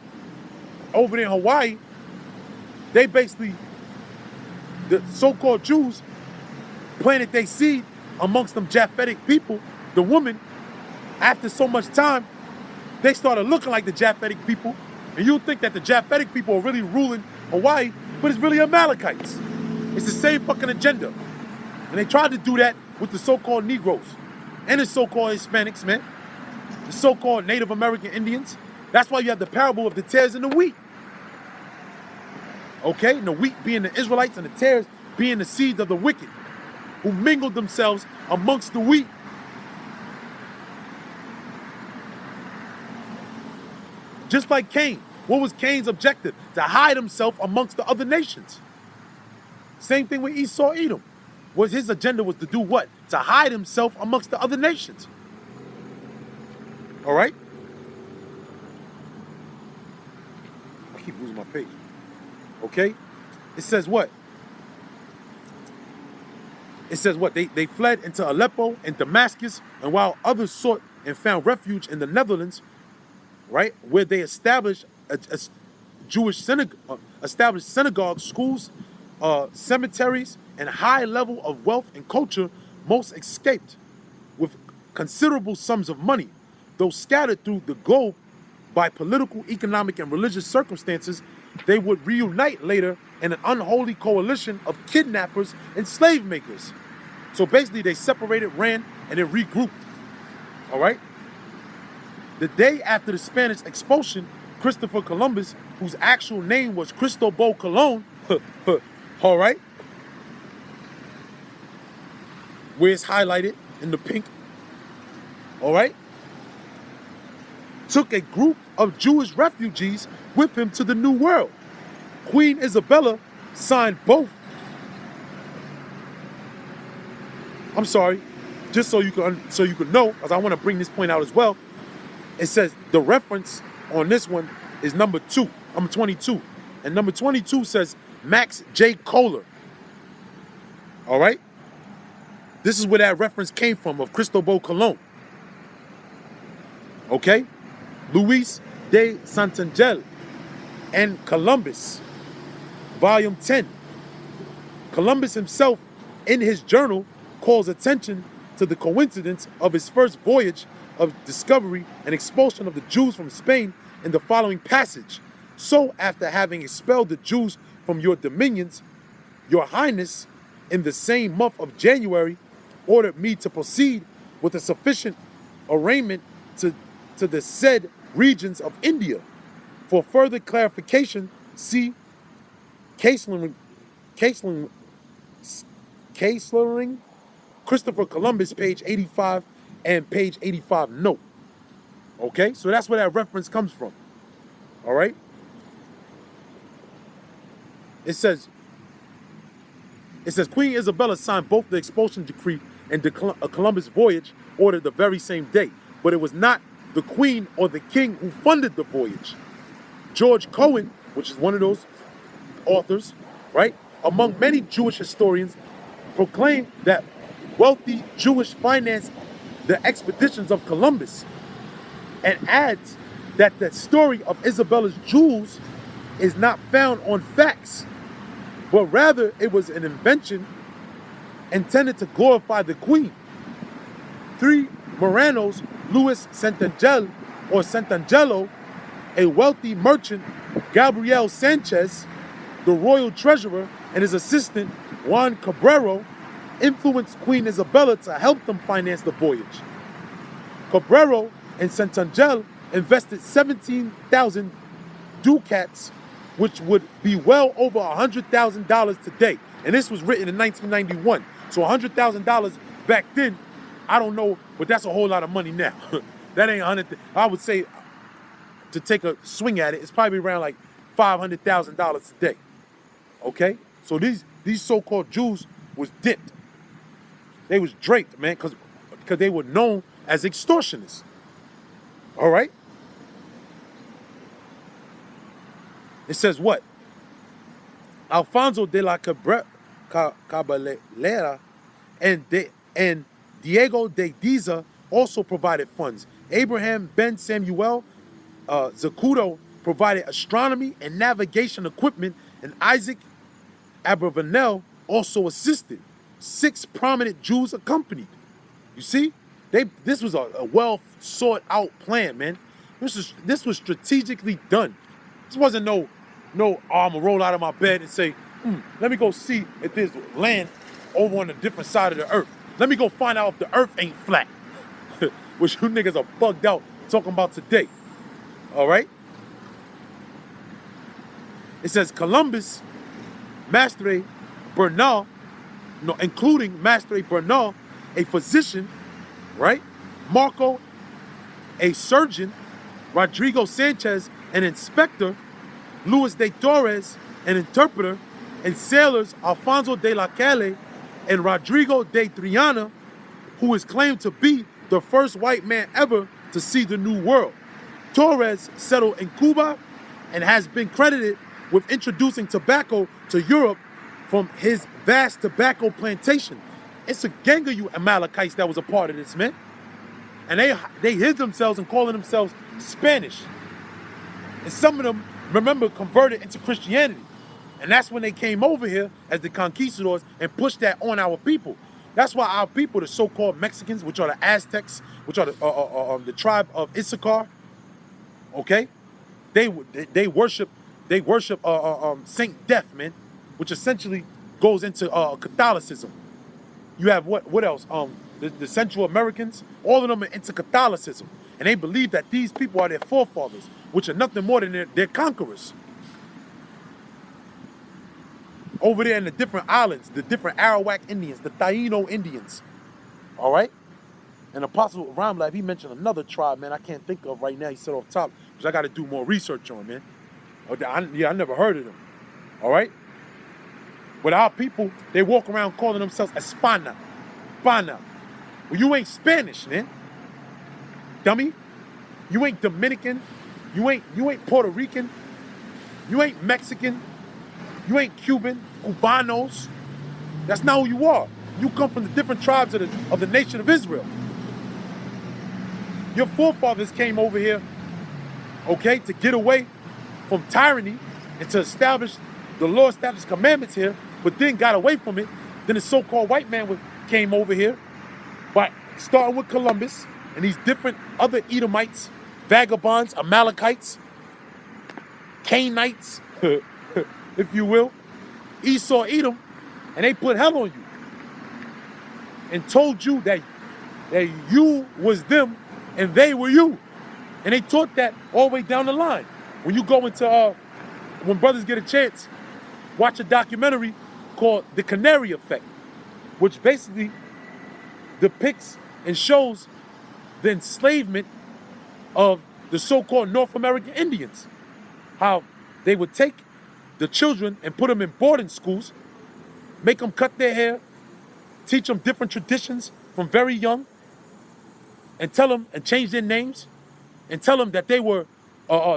over there in Hawaii, they basically, the so-called Jews, planted their seed amongst them Japhetic people. The women, after so much time, they started looking like the Japhetic people. And you think that the Japhetic people are really ruling Hawaii, but it's really Amalekites. It's the same fucking agenda. And they tried to do that with the so-called Negroes and the so-called Hispanics, man. The so-called Native American Indians. That's why you have the parable of the tares and the wheat. Okay? And the wheat being the Israelites and the tares being the seeds of the wicked, who mingled themselves amongst the wheat. Just like Cain. What was Cain's objective? To hide himself amongst the other nations. Same thing with Esau Edom. His agenda was to do what? To hide himself amongst the other nations. All right? I keep losing my page. Okay? It says what? It says what? They fled into Aleppo and Damascus, and while others sought and found refuge in the Netherlands, right, where they established Jewish established synagogues, schools, cemeteries, and high level of wealth and culture, most escaped with considerable sums of money. though scattered through the globe by political, economic, and religious circumstances, they would reunite later in an unholy coalition of kidnappers and slave makers. So basically, they separated, ran, and then regrouped. All right? The day after the Spanish expulsion, Christopher Columbus, whose actual name was Cristobal Colon, all right, where it's highlighted in the pink, all right, took a group of Jewish refugees with him to the New World. Queen Isabella signed both. I'm sorry, just so you can know, because I want to bring this point out as well. It says the reference on this one is number 22. And number 22 says Max J. Kohler. All right? This is where that reference came from, of Cristobal Colon. Okay? Luis de Santangel and Columbus, volume 10. Columbus himself, in his journal, calls attention to the coincidence of his first voyage of discovery and expulsion of the Jews from Spain in the following passage. So, after having expelled the Jews from your dominions, your Highness, in the same month of January, ordered me to proceed with a sufficient arraignment to the said regions of India. For further clarification, see Caselering, Christopher Columbus, page 85 and page 85 note. Okay, so that's where that reference comes from. All right. It says Queen Isabella signed both the expulsion decree and the Columbus voyage ordered the very same day, but it was not the Queen or the King who funded the voyage. George Cohen, which is one of those authors, right, among many Jewish historians, proclaimed that wealthy Jewish financed the expeditions of Columbus, and adds that the story of Isabella's jewels is not found on facts, but rather it was an invention intended to glorify the Queen. 3 Moranos, Luis Santangel or Santangelo, a wealthy merchant, Gabriel Sanchez, the royal treasurer, and his assistant, Juan Cabrero, influenced Queen Isabella to help them finance the voyage. Cabrero and Santangel invested 17,000 ducats, which would be well over $100,000 today. And this was written in 1991. So $100,000 back then, I don't know, but that's a whole lot of money now. That ain't 100. I would say, to take a swing at it, it's probably around like $500,000 today. Okay? So these so-called Jews was dipped. They was draped, man, because they were known as extortionists. All right? It says what? Alfonso de la Caballera and Diego de Diza also provided funds. Abraham Ben Samuel Zacuto provided astronomy and navigation equipment, and Isaac Abravanel also assisted. 6 prominent Jews accompanied. You see? This was a well sought out plan, man. This was strategically done. This wasn't no, I'm gonna roll out of my bed and say, let me go see if there's land over on a different side of the earth. Let me go find out if the earth ain't flat. Which you niggas are bugged out talking about today. All right? It says Columbus, Mastre Bernal, including Mastre Bernal, a physician, right? Marco, a surgeon, Rodrigo Sanchez, an inspector, Luis de Torres, an interpreter, and sailors Alfonso de la Calle and Rodrigo de Triana, who is claimed to be the first white man ever to see the New World. Torres settled in Cuba and has been credited with introducing tobacco to Europe from his vast tobacco plantation. It's a gang of you Amalekites that was a part of this, man. And they hid themselves and calling themselves Spanish. And some of them, remember, converted into Christianity. And that's when they came over here as the conquistadors and pushed that on our people. That's why our people, the so-called Mexicans, which are the Aztecs, which are the tribe of Issachar, okay, they worship Saint Death, man, which essentially goes into Catholicism. You have what else? The Central Americans, all of them are into Catholicism, and they believe that these people are their forefathers, which are nothing more than their conquerors. Over there in the different islands, the different Arawak Indians, the Taino Indians, all right? And Apostle Ramlab, he mentioned another tribe, man, I can't think of right now. He said off top, because I got to do more research on, man. I never heard of them, all right? But our people, they walk around calling themselves Espana. Well, you ain't Spanish, man. Dummy. You ain't Dominican. You ain't Puerto Rican. You ain't Mexican. You ain't Cuban, Cubanos. That's not who you are. You come from the different tribes of the nation of Israel. Your forefathers came over here, okay, to get away from tyranny and to establish the law, established commandments here, but then got away from it. Then the so-called white man came over here by starting with Columbus and these different other Edomites, vagabonds, Amalekites, Canaanites, if you will, Esau, Edom, and they put hell on you and told you that you was them and they were you. And they taught that all the way down the line. When you go into, when brothers get a chance, watch a documentary called The Canary Effect, which basically depicts and shows the enslavement of the so-called North American Indians. How they would take the children and put them in boarding schools, make them cut their hair, teach them different traditions from very young, and tell them and change their names, and tell them that they were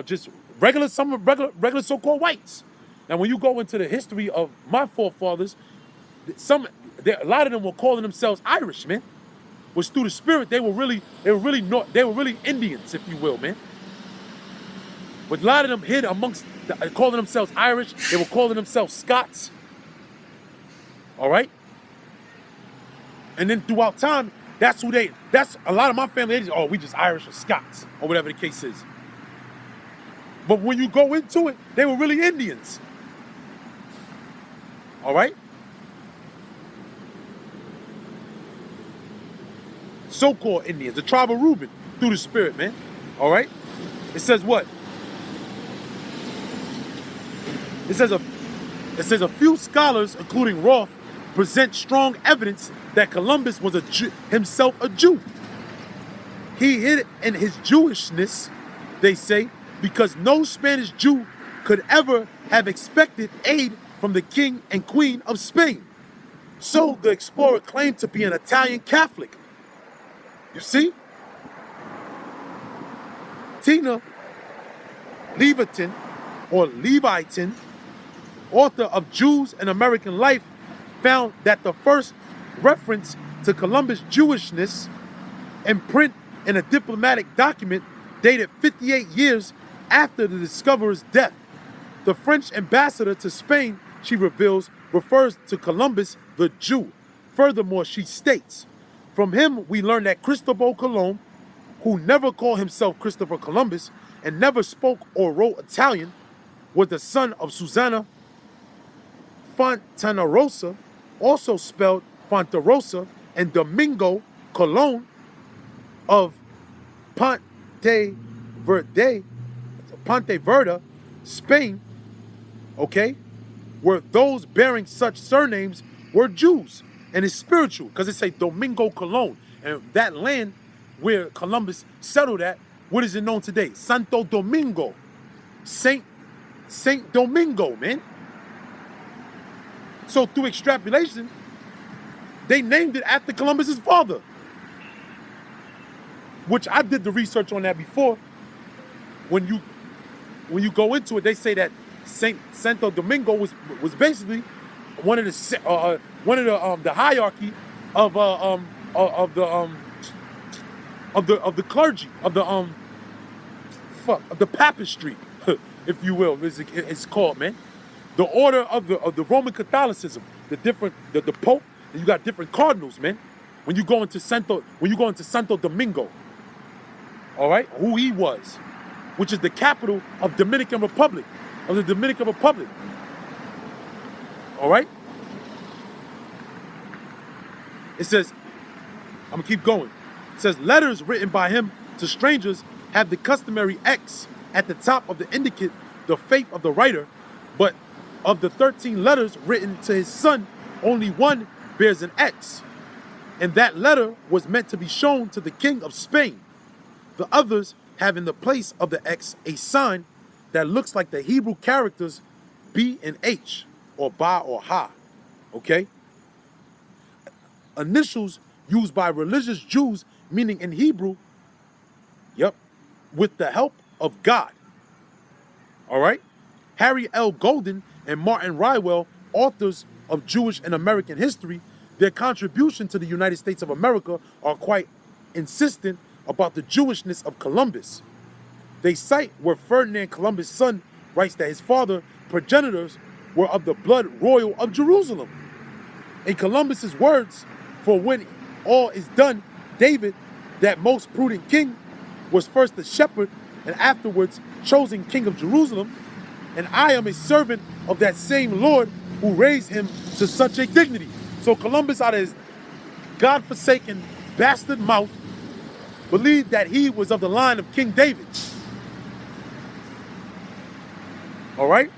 just regular so-called whites. Now, when you go into the history of my forefathers, a lot of them were calling themselves Irish, man. Was through the spirit they were really Indians, if you will, man. But a lot of them hid amongst calling themselves Irish. They were calling themselves Scots. All right. And then throughout time, that's a lot of my family. We just Irish or Scots or whatever the case is. But when you go into it, they were really Indians. All right. So-called Indians, the tribe of Reuben, through the spirit, man. All right. It says what? It says a few scholars, including Roth, present strong evidence that Columbus was himself a Jew. He hid in his Jewishness, they say, because no Spanish Jew could ever have expected aid from the king and queen of Spain. So the explorer claimed to be an Italian Catholic. You see? Tina Levitin, or Levitin, author of Jews and American Life, found that the first reference to Columbus' Jewishness in print in a diplomatic document dated 58 years after the discoverer's death. The French ambassador to Spain, she reveals, refers to Columbus the Jew. Furthermore, she states, from him we learn that Cristobal Colon, who never called himself Christopher Columbus and never spoke or wrote Italian, was the son of Susanna Fontanarosa, also spelled Fontarosa, and Domingo Colon of Ponte Verda, Spain, okay, where those bearing such surnames were Jews. And it's spiritual, because it say Domingo Colon. And that land where Columbus settled at, what is it known today? Santo Domingo. Saint Domingo, man. So through extrapolation, they named it after Columbus's father. Which I did the research on that before. When you go into it, they say that Santo Domingo was basically one of the hierarchy of the clergy of the papistry, if you will. It's called, man. The order of the Roman Catholicism, the Pope, And you got different cardinals, man. When you go into Santo Domingo, all right, who he was, which is the capital of the Dominican Republic. All right? It says, I'm gonna keep going. It says, letters written by him to strangers have the customary X at the top of the indicate the faith of the writer, but of the 13 letters written to his son, only one bears an X. And that letter was meant to be shown to the king of Spain. The others have in the place of the X a sign that looks like the Hebrew characters B and H, or Ba or Ha, okay? Initials used by religious Jews, meaning in Hebrew, with the help of God, all right? Harry L. Golden and Martin Rywell, authors of Jewish and American history, their contribution to the United States of America are quite insistent about the Jewishness of Columbus. They cite where Ferdinand Columbus' son writes that his father progenitors were of the blood royal of Jerusalem. In Columbus's words, for when all is done, David, that most prudent king, was first the shepherd and afterwards chosen king of Jerusalem, and I am a servant of that same Lord who raised him to such a dignity. So Columbus, out of his God-forsaken bastard mouth, believed that he was of the line of King David. All right?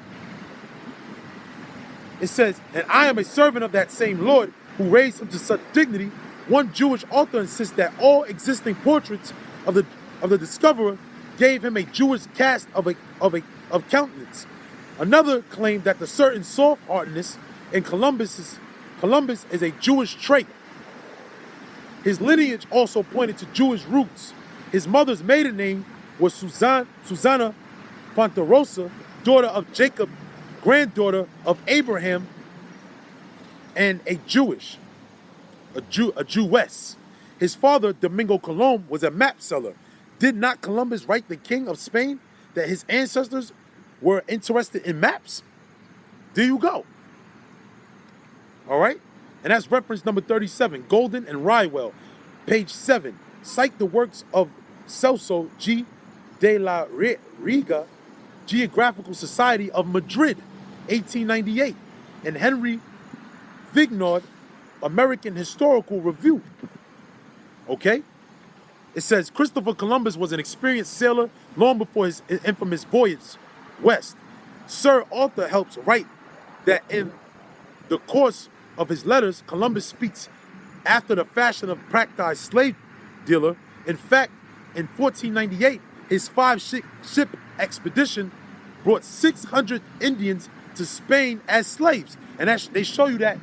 It says, and I am a servant of that same Lord who raised him to such dignity. One Jewish author insists that all existing portraits of the discoverer gave him a Jewish cast of countenance. Another claimed that the certain soft-heartedness in Columbus is a Jewish trait. His lineage also pointed to Jewish roots. His mother's maiden name was Susanna Fonterosa, daughter of Jacob, granddaughter of Abraham, and a Jewess. His father, Domingo Colom, was a map seller. Did not Columbus write the king of Spain that his ancestors were interested in maps? There you go. All right? And that's reference number 37, Golden and Rywell, page 7. Cite the works of Celso G. de la Riga, Geographical Society of Madrid, 1898, and Henry Vignard, American Historical Review. Okay? It says Christopher Columbus was an experienced sailor long before his infamous voyage west. Sir Arthur helps write that in the course of his letters, Columbus speaks after the fashion of practiced slave dealer. In fact, in 1498, his 5-ship expedition brought 600 Indians to Spain as slaves. And they show you that,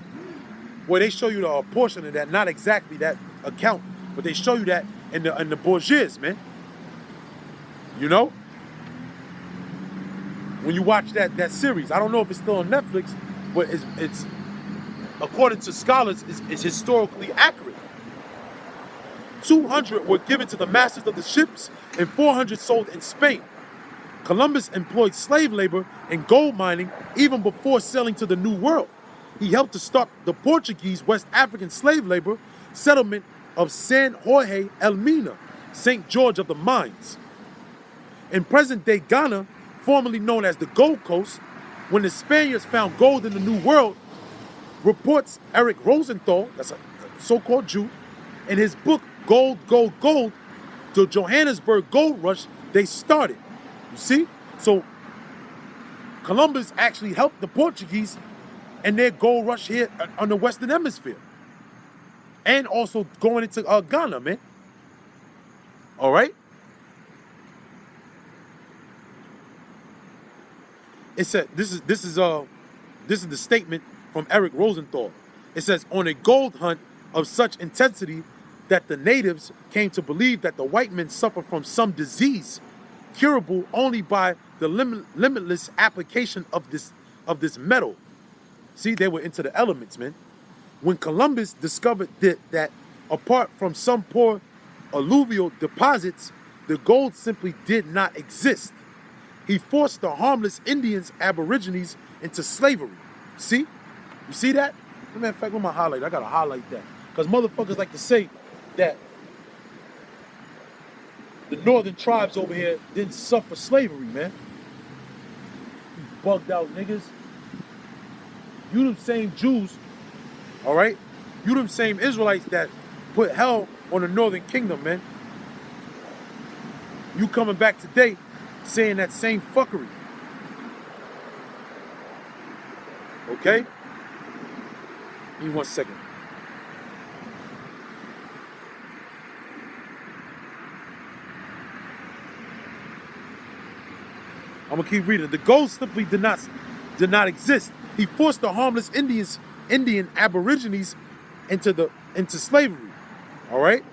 well, they show you a portion of that, not exactly that account, but they show you that in the Bourgeois, man. You know? When you watch that series, I don't know if it's still on Netflix, but it's according to scholars, is historically accurate. 200 were given to the masters of the ships and 400 sold in Spain. Columbus employed slave labor in gold mining even before sailing to the New World. He helped to start the Portuguese West African slave labor settlement of San Jorge El Mina, St. George of the Mines. In present-day Ghana, formerly known as the Gold Coast, when the Spaniards found gold in the New World, reports Eric Rosenthal, that's a so-called Jew, in his book Gold, Gold, Gold, the Johannesburg Gold Rush they started. You see? So Columbus actually helped the Portuguese and their gold rush here on the Western Hemisphere. And also going into Ghana, man. All right? It said, this is the statement from Eric Rosenthal. It says, on a gold hunt of such intensity that the natives came to believe that the white men suffer from some disease curable only by the limitless application of this metal. See, they were into the elements, man. When Columbus discovered that apart from some poor alluvial deposits, the gold simply did not exist, he forced the harmless Indians, aborigines, into slavery. See? You see that? Matter of fact, with my highlight, I gotta highlight that. Because motherfuckers like to say that the northern tribes over here didn't suffer slavery, man. You bugged out niggas. You them same Jews, all right? You them same Israelites that put hell on the northern kingdom, man. You coming back today saying that same fuckery. Okay? Give me 1 second. I'm gonna keep reading. The gold simply did not exist. He forced the harmless Indian Aborigines into slavery. All right.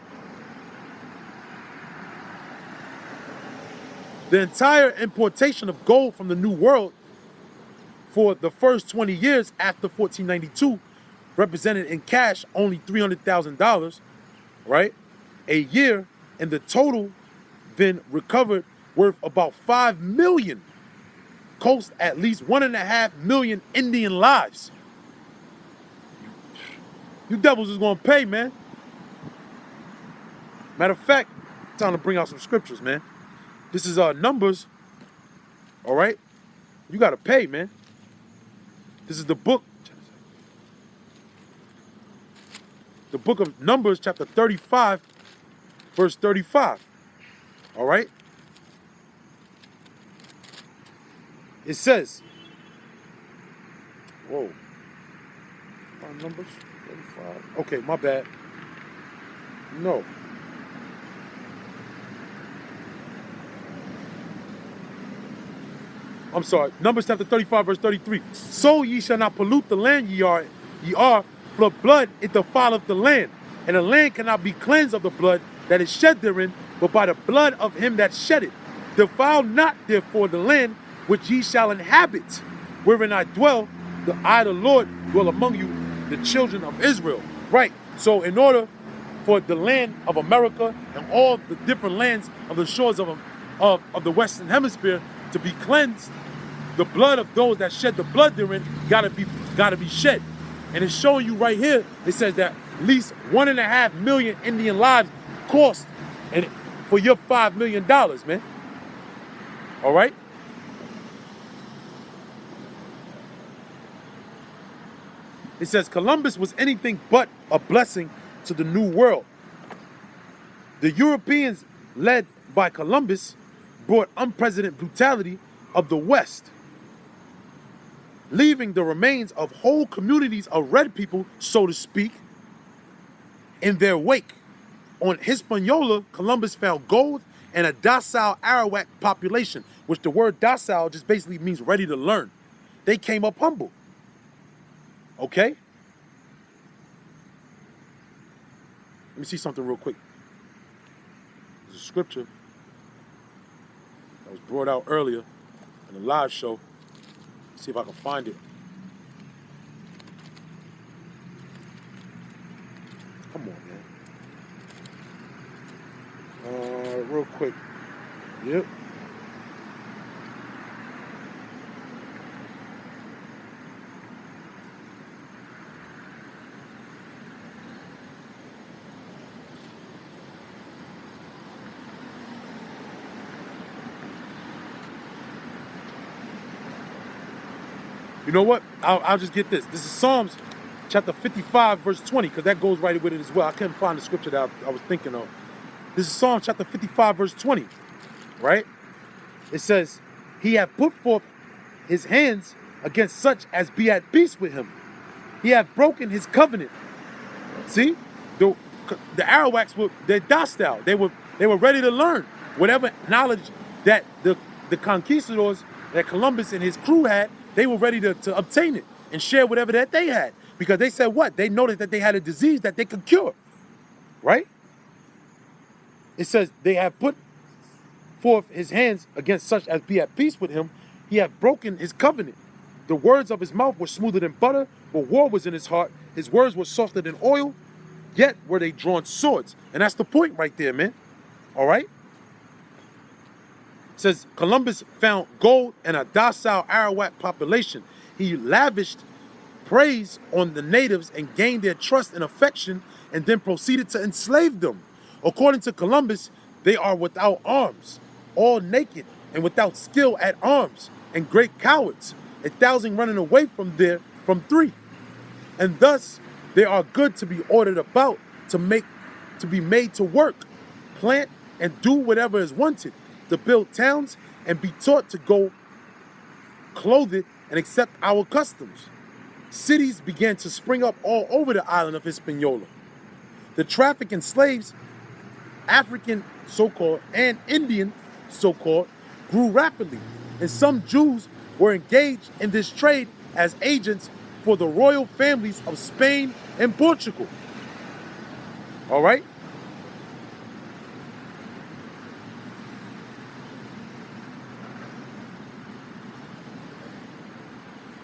The entire importation of gold from the New World for the first 20 years after 1492 represented in cash only $300,000, right? A year, and the total then recovered worth about 5 million, cost at least 1.5 million Indian lives. You devils is gonna pay, man. Matter of fact, time to bring out some scriptures, man. This is Numbers, all right? You gotta pay, man. This is the book of Numbers, chapter 35, verse 35, all right? It says, whoa, Numbers 35, okay, my bad. No. I'm sorry, Numbers chapter 35, verse 33. So ye shall not pollute the land ye are, for blood it defileth the land, and the land cannot be cleansed of the blood that is shed therein, but by the blood of him that shed it. Defile not therefore the land which ye shall inhabit, wherein I dwell, the Lord dwell among you, the children of Israel. Right, so in order for the land of America and all the different lands of the shores of the Western Hemisphere to be cleansed, the blood of those that shed the blood therein gotta be shed. And it's showing you right here, it says that at least 1.5 million Indian lives cost and for your $5 million, man. All right? It says Columbus was anything but a blessing to the New World. The Europeans, led by Columbus, brought unprecedented brutality of the West, leaving the remains of whole communities of red people, so to speak, in their wake. On Hispaniola, Columbus found gold and a docile Arawak population, which the word docile just basically means ready to learn. They came up humble. Okay? Let me see something real quick. There's a scripture that was brought out earlier in the live show. See if I can find it. Come on, man. Real quick. Yep. You know what? I'll just get this. This is Psalms chapter 55, verse 20, because that goes right with it as well. I couldn't find the scripture that I was thinking of. This is Psalms chapter 55, verse 20, right? It says, he hath put forth his hands against such as be at peace with him. He hath broken his covenant. See? The Arawaks they're docile. They were ready to learn whatever knowledge that the conquistadors that Columbus and his crew had. They were ready to obtain it and share whatever that they had. Because they said what? They noticed that they had a disease that they could cure. Right? It says, they have put forth his hands against such as be at peace with him. He hath broken his covenant. The words of his mouth were smoother than butter, but war was in his heart. His words were softer than oil, yet were they drawn swords. And that's the point right there, man. All right? It says Columbus found gold and a docile Arawak population. He lavished preys on the natives and gained their trust and affection, and then proceeded to enslave them. According to Columbus, they are without arms, all naked and without skill at arms, and great cowards, 1,000 running away from there from 3. And thus they are good to be ordered about, to be made to work, plant, and do whatever is wanted, to build towns and be taught to go clothed and accept our customs. Cities began to spring up all over the island of Hispaniola. The traffic in slaves, African so-called and Indian so-called, grew rapidly, and some Jews were engaged in this trade as agents for the royal families of Spain and Portugal. All right?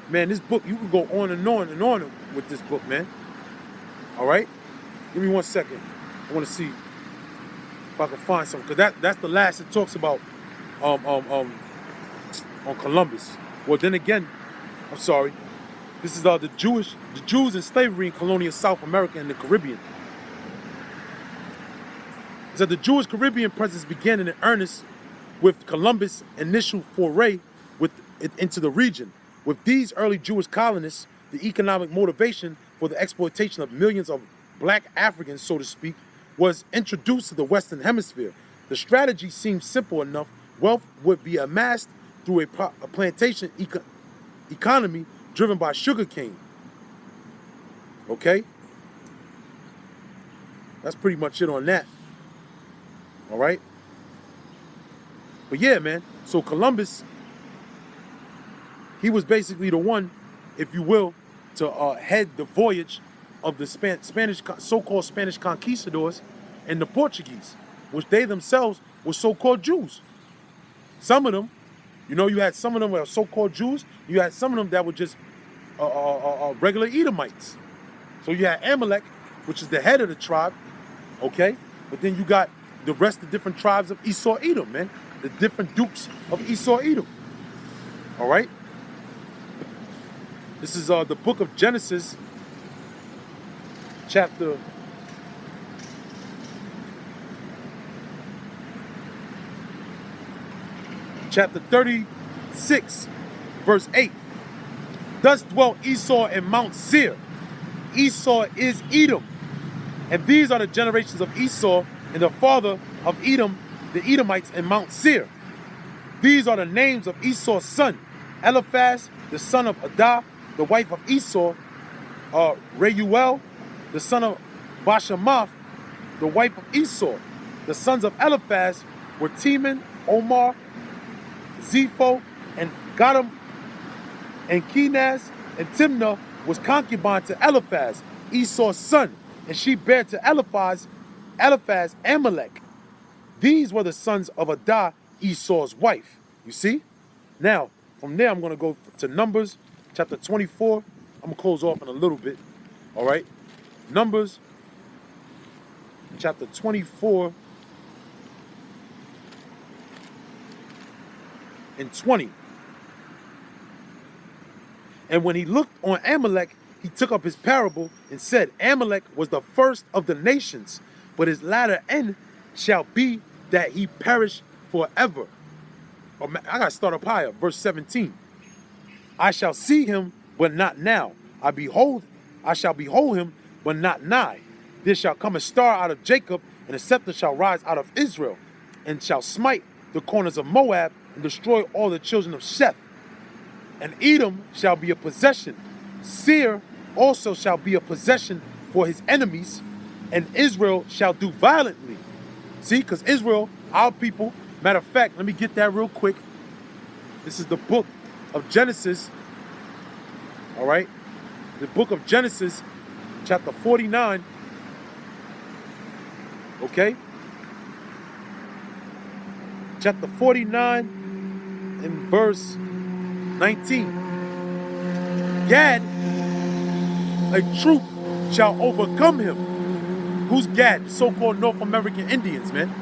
Man, this book, you can go on and on and on with this book, man. All right? Give me 1 second. I want to see if I can find something, because that's the last it talks about on Columbus. Well, then again, I'm sorry. This is the Jews in slavery in colonial South America and the Caribbean. It said the Jewish Caribbean presence began in earnest with Columbus' initial foray into the region. With these early Jewish colonists, the economic motivation for the exploitation of millions of black Africans, so to speak, was introduced to the Western Hemisphere. The strategy seemed simple enough. Wealth would be amassed through a plantation economy driven by sugarcane. Okay? That's pretty much it on that. All right? But yeah, man. So Columbus, he was basically the one, if you will, to head the voyage of the Spanish, so-called Spanish conquistadors and the Portuguese, which they themselves were so-called Jews. Some of them, you know, you had some of them that were so-called Jews. You had some of them that were just regular Edomites. So you had Amalek, which is the head of the tribe, okay? But then you got the rest of the different tribes of Esau Edom, man. The different dukes of Esau Edom. All right? This is the book of Genesis, chapter 36, verse 8. Thus dwelt Esau in Mount Seir. Esau is Edom. And these are the generations of Esau and the father of Edom, the Edomites in Mount Seir. These are the names of Esau's son: Eliphaz, the son of Adah, the wife of Esau; Reuel, the son of Bashamath, the wife of Esau. The sons of Eliphaz were Teman, Omar, Zepho, and Gadam, and Kenaz, and Timnah was concubine to Eliphaz, Esau's son, and she bare to Eliphaz Amalek. These were the sons of Adah, Esau's wife. You see? Now, from there I'm going to go to Numbers, chapter 24. I'm going to close off in a little bit. All right? Numbers, chapter 24 and 20. And when he looked on Amalek, he took up his parable and said, Amalek was the first of the nations, but his latter end shall be that he perish forever. I got to start up higher. Verse 17. I shall see him, but not now. I shall behold him, but not nigh. There shall come a star out of Jacob, and a scepter shall rise out of Israel, and shall smite the corners of Moab, and destroy all the children of Sheth. And Edom shall be a possession. Seir also shall be a possession for his enemies, and Israel shall do violently. See, because Israel, our people, matter of fact, let me get that real quick. This is the book of Genesis. All right? The book of Genesis, chapter 49. Okay? Chapter 49 and verse 19. Gad, a troop shall overcome him. Who's Gad? The so-called North American Indians, man.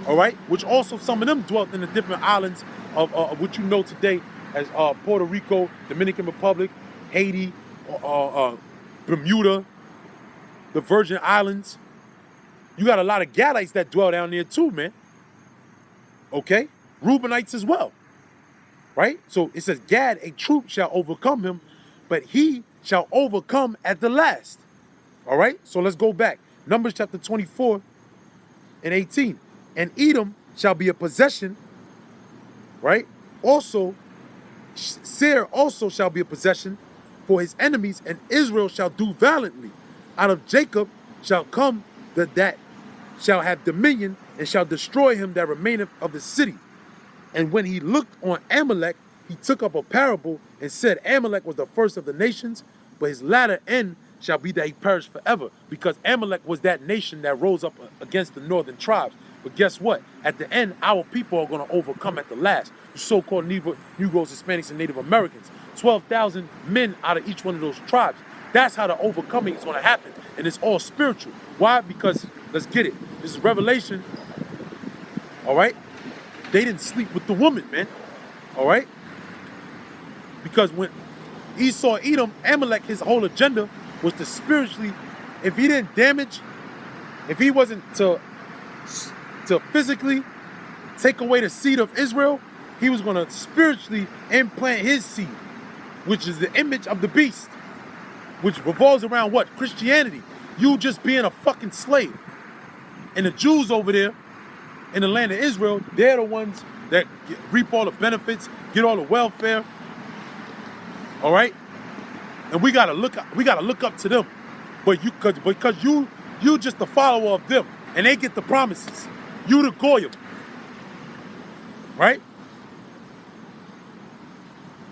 All right? Which also some of them dwelt in the different islands of what you know today as Puerto Rico, Dominican Republic, Haiti, Bermuda, the Virgin Islands. You got a lot of Gadites that dwell down there too, man. Okay? Reubenites as well. Right? So it says, Gad, a troop shall overcome him, but he shall overcome at the last. All right? So let's go back. Numbers chapter 24 and 18. And Edom shall be a possession, right? Also, Seir also shall be a possession for his enemies, and Israel shall do valiantly. Out of Jacob shall come that shall have dominion, and shall destroy him that remaineth of the city. And when he looked on Amalek, he took up a parable and said, Amalek was the first of the nations, but his latter end shall be that he perish forever. Because Amalek was that nation that rose up against the northern tribes. But guess what? At the end, our people are going to overcome at the last. The so-called Negroes, Hispanics, and Native Americans. 12,000 men out of each one of those tribes. That's how the overcoming is going to happen. And it's all spiritual. Why? Because, let's get it. This is Revelation. All right? They didn't sleep with the woman, man. All right? Because when Esau, Edom, Amalek, his whole agenda was to spiritually, if he didn't damage, if he wasn't to physically take away the seed of Israel, he was going to spiritually implant his seed, which is the image of the beast, which revolves around what? Christianity. You just being a fucking slave. And the Jews over there in the land of Israel, they're the ones that reap all the benefits, get all the welfare. All right? And we gotta look up to them. But because you just the follower of them, and they get the promises. You the Goyim. Right?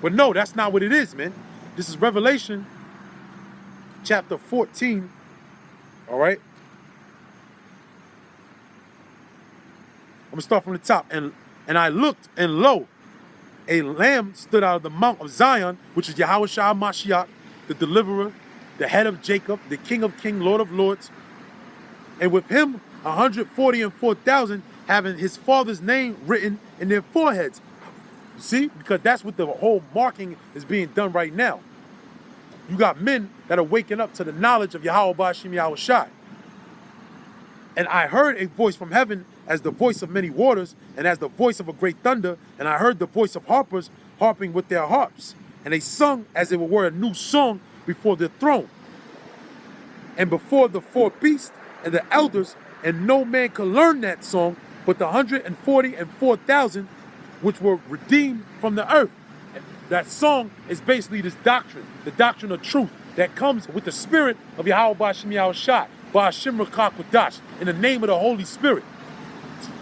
But no, that's not what it is, man. This is Revelation chapter 14. All right? I'm gonna start from the top. And I looked, and lo, a lamb stood out of the mount of Zion, which is Yahushua Mashiach, the deliverer, the head of Jacob, the King of kings, Lord of lords. And with him 144,000 having his father's name written in their foreheads. See? Because that's what the whole marking is being done right now. You got men that are waking up to the knowledge of Yahweh Ba'ashim Yahushai. And I heard a voice from heaven as the voice of many waters, and as the voice of a great thunder, and I heard the voice of harpers harping with their harps. And they sung as it were a new song before the throne, and before the four beasts and the elders, and no man could learn that song but the 144,000 which were redeemed from the earth. And that song is basically this doctrine, the doctrine of truth that comes with the spirit of Yahweh Ba'ashim Yahushai, Ba'ashim Rakah Kodash, in the name of the Holy Spirit.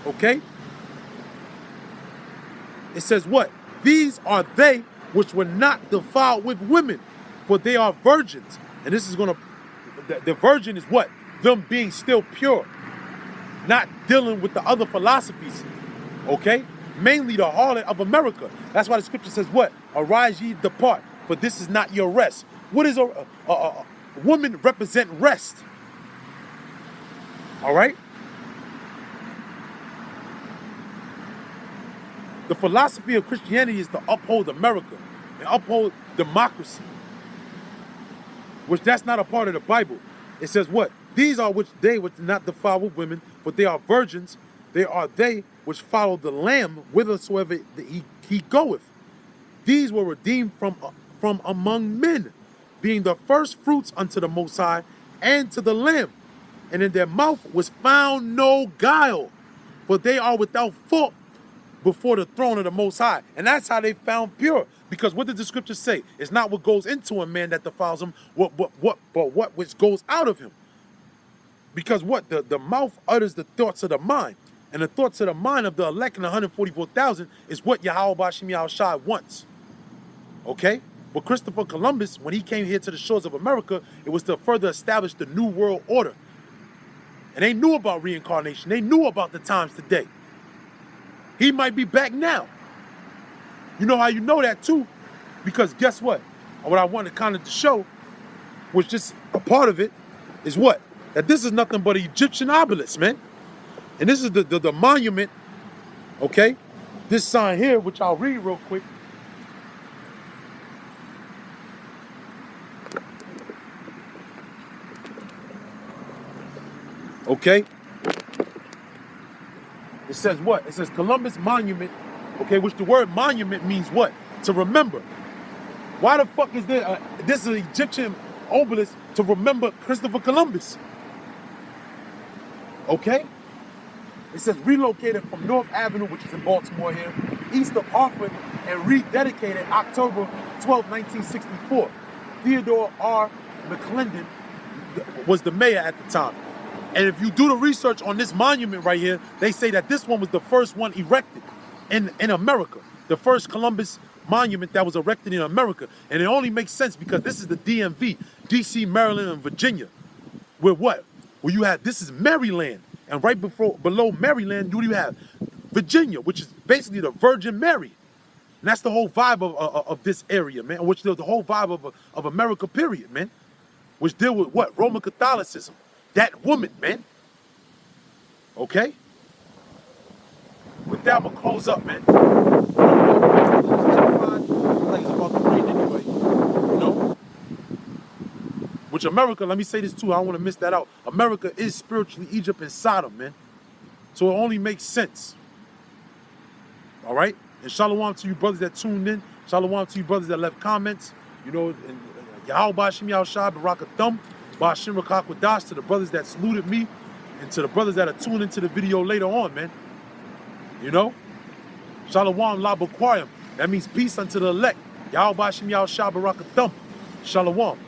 Okay? It says what? These are they which were not defiled with women, for they are virgins. And this is going to, the virgin is what? Them being still pure, not dealing with the other philosophies, okay? Mainly the harlot of America. That's why the scripture says what? Arise ye, depart, for this is not your rest. What is a woman represent rest? All right? The philosophy of Christianity is to uphold America and uphold democracy, which that's not a part of the Bible. It says what? These are which they which do not defile with women, but they are virgins. They are they which follow the Lamb whithersoever he goeth. These were redeemed from among men, being the first fruits unto the Most High and to the Lamb. And in their mouth was found no guile, for they are without fault before the throne of the Most High. And that's how they found pure. Because what did the scripture say? It's not what goes into a man that defiles him, but what which goes out of him. Because what? The mouth utters the thoughts of the mind. And the thoughts of the mind of the elect and 144,000 is what Yahweh Ba'ashim Yahushai wants. Okay? But Christopher Columbus, when he came here to the shores of America, it was to further establish the New World Order. And they knew about reincarnation. They knew about the times today. He might be back now. You know how you know that too? Because guess what? What I wanted kind of to show, was just a part of it, is what? That this is nothing but an Egyptian obelisk, man. And this is the monument, okay? This sign here, which I'll read real quick. Okay? It says what? It says Columbus Monument, okay, which the word monument means what? To remember. Why the fuck is there this is an Egyptian obelisk to remember Christopher Columbus? Okay? It says relocated from North Avenue, which is in Baltimore here, east of Hartford, and rededicated October 12, 1964. Theodore R. McClendon was the mayor at the time. And if you do the research on this monument right here, they say that this one was the first one erected in America. The first Columbus monument that was erected in America. And it only makes sense because this is the DMV, DC, Maryland, and Virginia. Where what? Where you have, this is Maryland. And right below Maryland, you have Virginia, which is basically the Virgin Mary. And that's the whole vibe of this area, man. Which is the whole vibe of America, period, man. Which deal with what? Roman Catholicism. That woman, man. Okay? With that, I'm going to close up, man. Like it's about to rain anyway, you know? Which America, let me say this too, I don't want to miss that out. America is spiritually Egypt and Sodom, man. So it only makes sense. All right? And shalom to you brothers that tuned in. Shalom to you brothers that left comments. You know, and Yahweh Bashim Yahweh Shah, Baraka Thumb, Bashim Rakakwadash, to the brothers that saluted me, and to the brothers that are tuned into the video later on, man. You know? Shalom La Bakwayim. That means peace unto the elect. Yahweh Bashim Yahweh Shah, Baraka Thumb. Shalom.